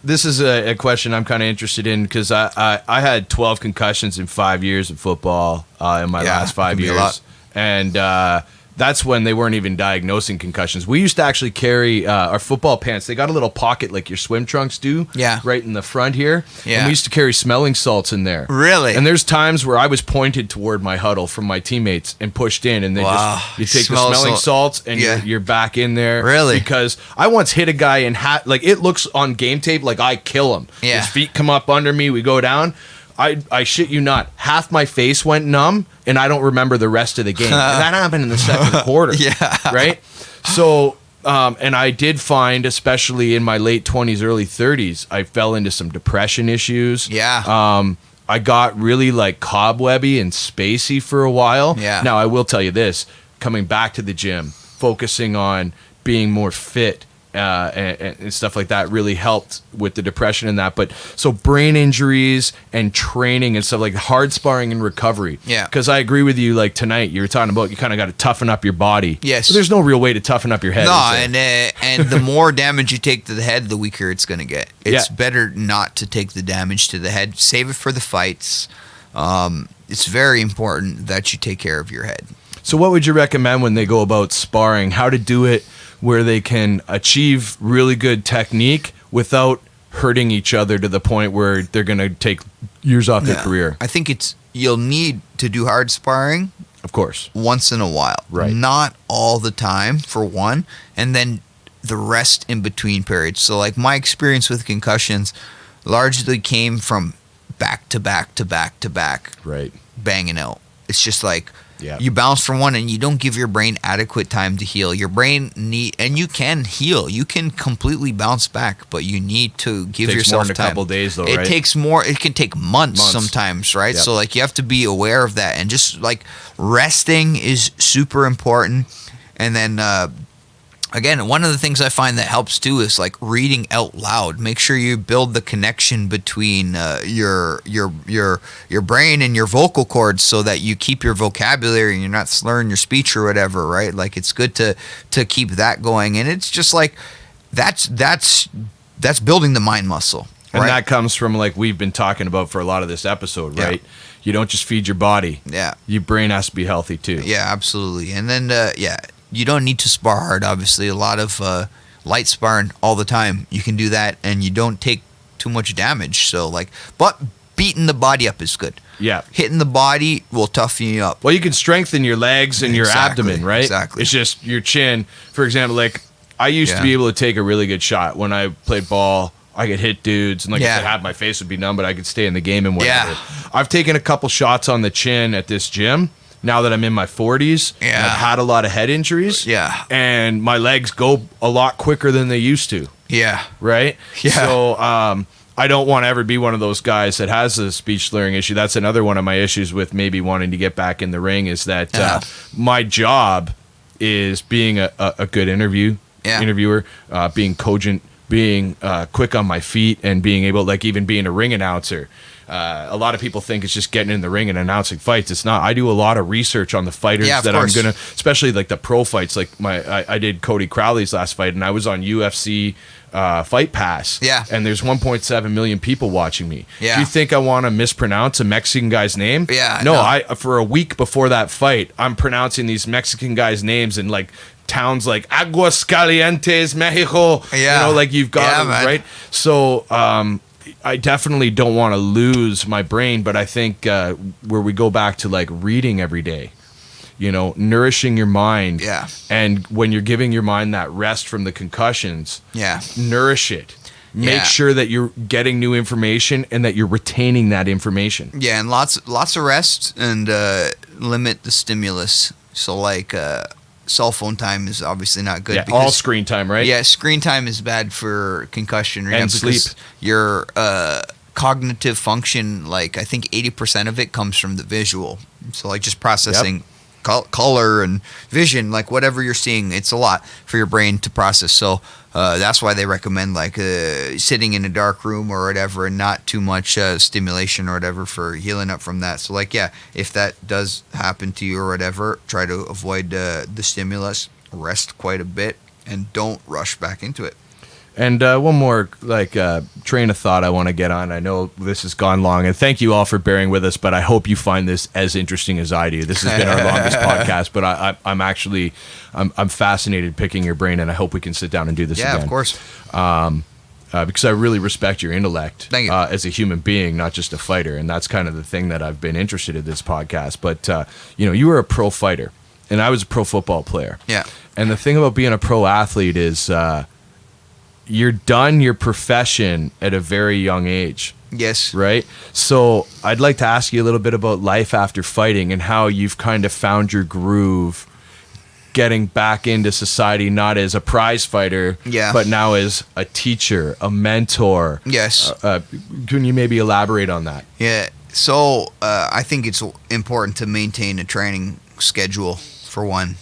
Speaker 1: This is a question I'm kind of interested in because I had 12 concussions in 5 years of football in my last 5 years, and that's when they weren't even diagnosing concussions. We used to actually carry our football pants. They got a little pocket like your swim trunks do, right in the front here. Yeah. And we used to carry smelling salts in there.
Speaker 2: Really?
Speaker 1: And there's times where I was pointed toward my huddle from my teammates and pushed in, and they you take the smelling salts and you're back in there.
Speaker 2: Really?
Speaker 1: Because I once hit a guy and like it looks on game tape like I kill him.
Speaker 2: Yeah.
Speaker 1: His feet come up under me. We go down. I shit you not, half my face went numb, and I don't remember the rest of the game. And that happened in the second quarter.
Speaker 2: Yeah.
Speaker 1: Right? So, and I did find, especially in my late 20s, early 30s, I fell into some depression issues.
Speaker 2: Yeah.
Speaker 1: I got really like cobwebby and spacey for a while.
Speaker 2: Yeah.
Speaker 1: Now, I will tell you this, coming back to the gym, focusing on being more fit, and stuff like that really helped with the depression and that. But so brain injuries and training and stuff like hard sparring and recovery.
Speaker 2: Yeah.
Speaker 1: Because I agree with you. Like tonight, you were talking about you kind of got to toughen up your body.
Speaker 2: Yes.
Speaker 1: But there's no real way to toughen up your head.
Speaker 2: No, and the more damage you take to the head, the weaker it's going to get. It's better not to take the damage to the head. Save it for the fights. It's very important that you take care of your head.
Speaker 1: So what would you recommend when they go about sparring? How to do it where they can achieve really good technique without hurting each other to the point where they're going to take years off their career?
Speaker 2: I think you'll need to do hard sparring,
Speaker 1: of course,
Speaker 2: once in a while.
Speaker 1: Right.
Speaker 2: Not all the time, for one, and then the rest in between periods. So like my experience with concussions largely came from back to back to back to back,
Speaker 1: right,
Speaker 2: banging out. It's just like you bounce from one and you don't give your brain adequate time to heal. Your brain and you can heal. You can completely bounce back, but you need to give yourself time.
Speaker 1: It takes more than a couple days, though, right?
Speaker 2: It takes more. It can take months sometimes, right? Yep. So like you have to be aware of that, and just like resting is super important. And then again, one of the things I find that helps too is like reading out loud. Make sure you build the connection between your brain and your vocal cords so that you keep your vocabulary and you're not slurring your speech or whatever, right? Like it's good to keep that going, and it's just like that's building the mind muscle.
Speaker 1: And
Speaker 2: right?
Speaker 1: that comes from like we've been talking about for a lot of this episode, right? Yeah. You don't just feed your body.
Speaker 2: Yeah.
Speaker 1: Your brain has to be healthy too.
Speaker 2: Yeah, absolutely. And then you don't need to spar hard, obviously. A lot of light sparring all the time. You can do that, and you don't take too much damage. So, but beating the body up is good.
Speaker 1: Yeah.
Speaker 2: Hitting the body will toughen you up.
Speaker 1: Well, you can strengthen your legs and your abdomen, right?
Speaker 2: Exactly.
Speaker 1: It's just your chin. For example, like I used to be able to take a really good shot when I played ball. I could hit dudes, and I had my face would be numb, but I could stay in the game and whatever. Yeah. I've taken a couple shots on the chin at this gym. Now that I'm in my 40s, and I've had a lot of head injuries, and my legs go a lot quicker than they used to.
Speaker 2: Yeah.
Speaker 1: Right?
Speaker 2: Yeah.
Speaker 1: So I don't want to ever be one of those guys that has a speech slurring issue. That's another one of my issues with maybe wanting to get back in the ring is that my job is being a good interviewer, being cogent, being quick on my feet, and being able, like even being a ring announcer. A lot of people think it's just getting in the ring and announcing fights. It's not. I do a lot of research on the fighters that I'm gonna, especially like the pro fights. Like I did Cody Crowley's last fight, and I was on UFC Fight Pass.
Speaker 2: Yeah.
Speaker 1: And there's 1.7 million people watching me.
Speaker 2: Yeah.
Speaker 1: Do you think I want to mispronounce a Mexican guy's name?
Speaker 2: Yeah.
Speaker 1: No. I for a week before that fight, I'm pronouncing these Mexican guys' names in like towns like Aguascalientes, Mexico.
Speaker 2: Yeah.
Speaker 1: You know, like you've got right. So I definitely don't want to lose my brain, but I think where we go back to like reading every day, you know, nourishing your mind.
Speaker 2: Yeah.
Speaker 1: And when you're giving your mind that rest from the concussions, nourish it. Make sure that you're getting new information and that you're retaining that information.
Speaker 2: Yeah, and lots of rest and limit the stimulus. So like cell phone time is obviously not good.
Speaker 1: Yeah, all screen time, right?
Speaker 2: Yeah, screen time is bad for concussion.
Speaker 1: And sleep.
Speaker 2: Your cognitive function, like I think 80% of it comes from the visual. So like just processing color and vision, like whatever you're seeing, it's a lot for your brain to process. So that's why they recommend like sitting in a dark room or whatever, and not too much stimulation or whatever for healing up from that. So like, if that does happen to you or whatever, try to avoid the stimulus, rest quite a bit, and don't rush back into it.
Speaker 1: And one more train of thought I want to get on. I know this has gone long, and thank you all for bearing with us, but I hope you find this as interesting as I do. This has been our longest podcast, but I'm fascinated picking your brain, and I hope we can sit down and do this again.
Speaker 2: Yeah, of course.
Speaker 1: Because I really respect your intellect
Speaker 2: as
Speaker 1: a human being, not just a fighter, and that's kind of the thing that I've been interested in this podcast. But you were a pro fighter, and I was a pro football player.
Speaker 2: Yeah.
Speaker 1: And the thing about being a pro athlete is you're done your profession at a very young age.
Speaker 2: Yes.
Speaker 1: Right? So I'd like to ask you a little bit about life after fighting and how you've kind of found your groove getting back into society, not as a prize fighter, but now as a teacher, a mentor.
Speaker 2: Yes.
Speaker 1: Can you maybe elaborate on that?
Speaker 2: Yeah. So I think it's important to maintain a training schedule, for one.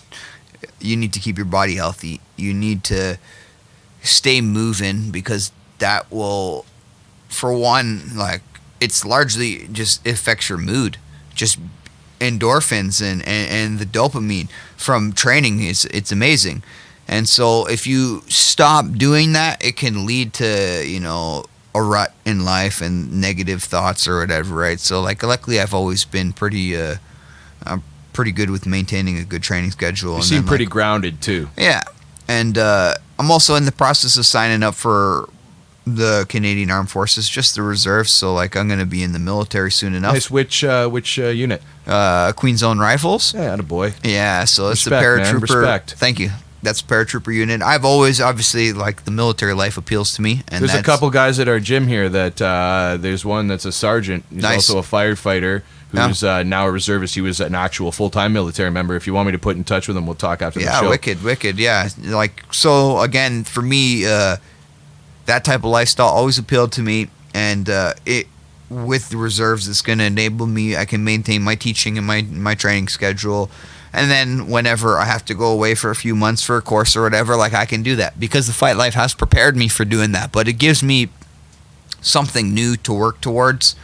Speaker 2: You need to keep your body healthy. You need to stay moving, because that will, for one, it's largely just affects your mood. Just endorphins and the dopamine from training it's amazing. And so if you stop doing that, it can lead to a rut in life and negative thoughts or whatever, right? So luckily I've always been pretty good with maintaining a good training schedule.
Speaker 1: You seem pretty grounded too.
Speaker 2: Yeah. And I'm also in the process of signing up for the Canadian Armed Forces, just the reserves. So I'm going to be in the military soon enough.
Speaker 1: Nice. Which unit?
Speaker 2: Queen's Own Rifles.
Speaker 1: Yeah, attaboy.
Speaker 2: Yeah, so it's
Speaker 1: Respect,
Speaker 2: the paratrooper.
Speaker 1: man. Respect.
Speaker 2: Thank you. That's a paratrooper unit. I've always, obviously, the military life appeals to me. And
Speaker 1: there's a couple guys at our gym here that there's one that's a sergeant. He's
Speaker 2: Nice.
Speaker 1: also a firefighter who's now a reservist. He was an actual full-time military member. If you want me to put in touch with him, we'll talk after the show.
Speaker 2: Yeah, wicked. Yeah, so again, for me, that type of lifestyle always appealed to me, and with the reserves, it's going to enable me. I can maintain my teaching and my training schedule. And then whenever I have to go away for a few months for a course or whatever, I can do that, because the fight life has prepared me for doing that. But it gives me something new to work towards.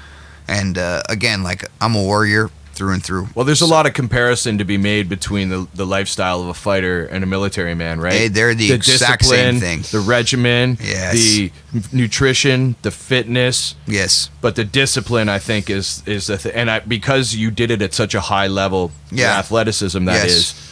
Speaker 2: And again, I'm a warrior through and through.
Speaker 1: Well, there's a lot of comparison to be made between the lifestyle of a fighter and a military man, right?
Speaker 2: Hey, they're the exact same thing.
Speaker 1: The regimen,
Speaker 2: Yes.
Speaker 1: the nutrition, the fitness.
Speaker 2: Yes.
Speaker 1: But the discipline, I think, is the thing. And because you did it at such a high level, your athleticism, that
Speaker 2: Yes.
Speaker 1: is.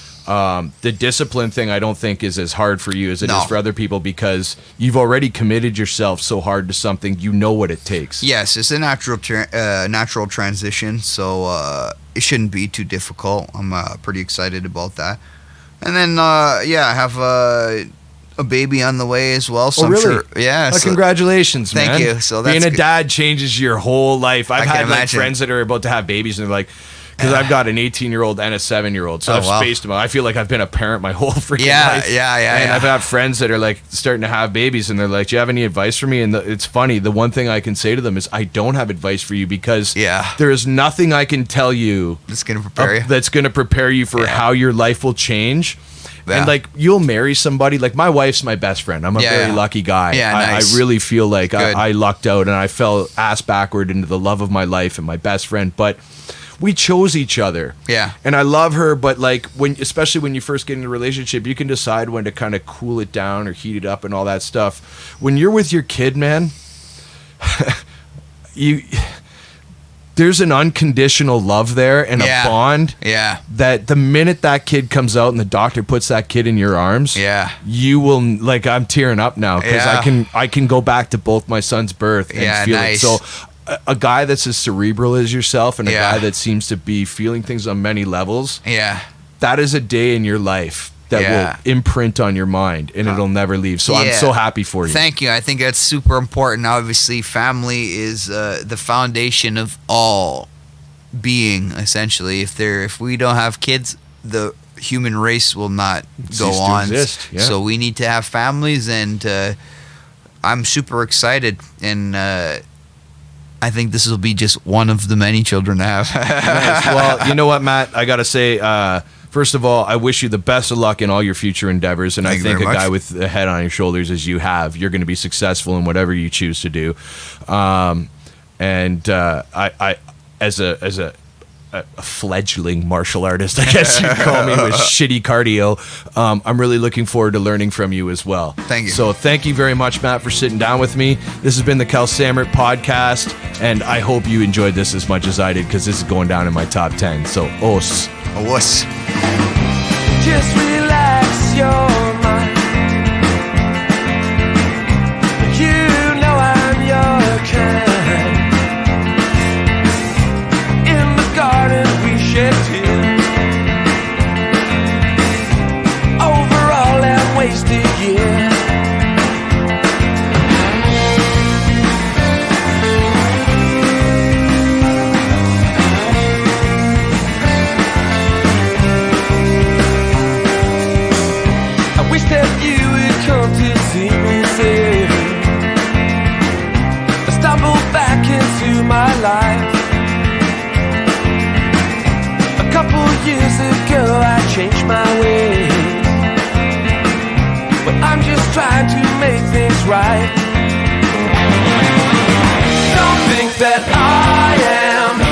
Speaker 1: The discipline thing, I don't think is as hard for you as it is for other people, because you've already committed yourself so hard to something. You know what it takes.
Speaker 2: Yes, it's a natural transition, so it shouldn't be too difficult. I'm pretty excited about that. And then, I have a baby on the way as well. So
Speaker 1: oh, really?
Speaker 2: I'm sure, yeah.
Speaker 1: So, congratulations, man.
Speaker 2: Thank you. So that's
Speaker 1: being a dad changes your whole life. I've had
Speaker 2: imagine.
Speaker 1: friends that are about to have babies, and they're like, because I've got an 18-year-old and a 7-year-old, so I've spaced them out. I feel like I've been a parent my whole freaking life. And I've had friends that are starting to have babies, and they're like, "Do you have any advice for me?" And it's funny. The one thing I can say to them is, "I don't have advice for you, because there is nothing I can tell you
Speaker 2: that's going to prepare you.
Speaker 1: That's going to prepare you for how your life will change."
Speaker 2: Yeah.
Speaker 1: And you'll marry somebody. My wife's my best friend. I'm a very lucky guy.
Speaker 2: Yeah, nice.
Speaker 1: I really feel like I lucked out, and I fell ass backward into the love of my life and my best friend. But we chose each other.
Speaker 2: Yeah.
Speaker 1: And I love her, but especially when you first get in a relationship, you can decide when to kind of cool it down or heat it up and all that stuff. When you're with your kid, man, there's an unconditional love there and a bond.
Speaker 2: Yeah.
Speaker 1: That the minute that kid comes out and the doctor puts that kid in your arms, you will, I'm tearing up now, because I can go back to both my son's birth and feel it. So a guy that's as cerebral as yourself, and a guy that seems to be feeling things on many levels, that is a day in your life that will imprint on your mind, and it'll never leave. So I'm so happy for you.
Speaker 2: Thank you. I think that's super important. Obviously, family is the foundation of all being, essentially. If we don't have kids, the human race will not go on. So we need to have families, and I'm super excited, and I think this will be just one of the many children to have.
Speaker 1: Nice. Well, you know what, Matt? I got to say, first of all, I wish you the best of luck in all your future endeavors. And I think a guy with a head on your shoulders as you have, you're going to be successful in whatever you choose to do. I as a a fledgling martial artist, I guess you'd call me, with shitty cardio. I'm really looking forward to learning from you as well.
Speaker 2: Thank you.
Speaker 1: So thank you very much, Matt, for sitting down with me. This has been the Kalsamrit podcast, and I hope you enjoyed this as much as I did, because this is going down in my top 10. So, os.
Speaker 2: A wuss.
Speaker 3: Just relax your mind. You know I'm your kind. In the garden we shed tears over all our wasted years. I wish that you would come to see me say, I stumbled back into my life. A couple years ago I changed my ways, but I'm just trying to make things right. Don't think that I am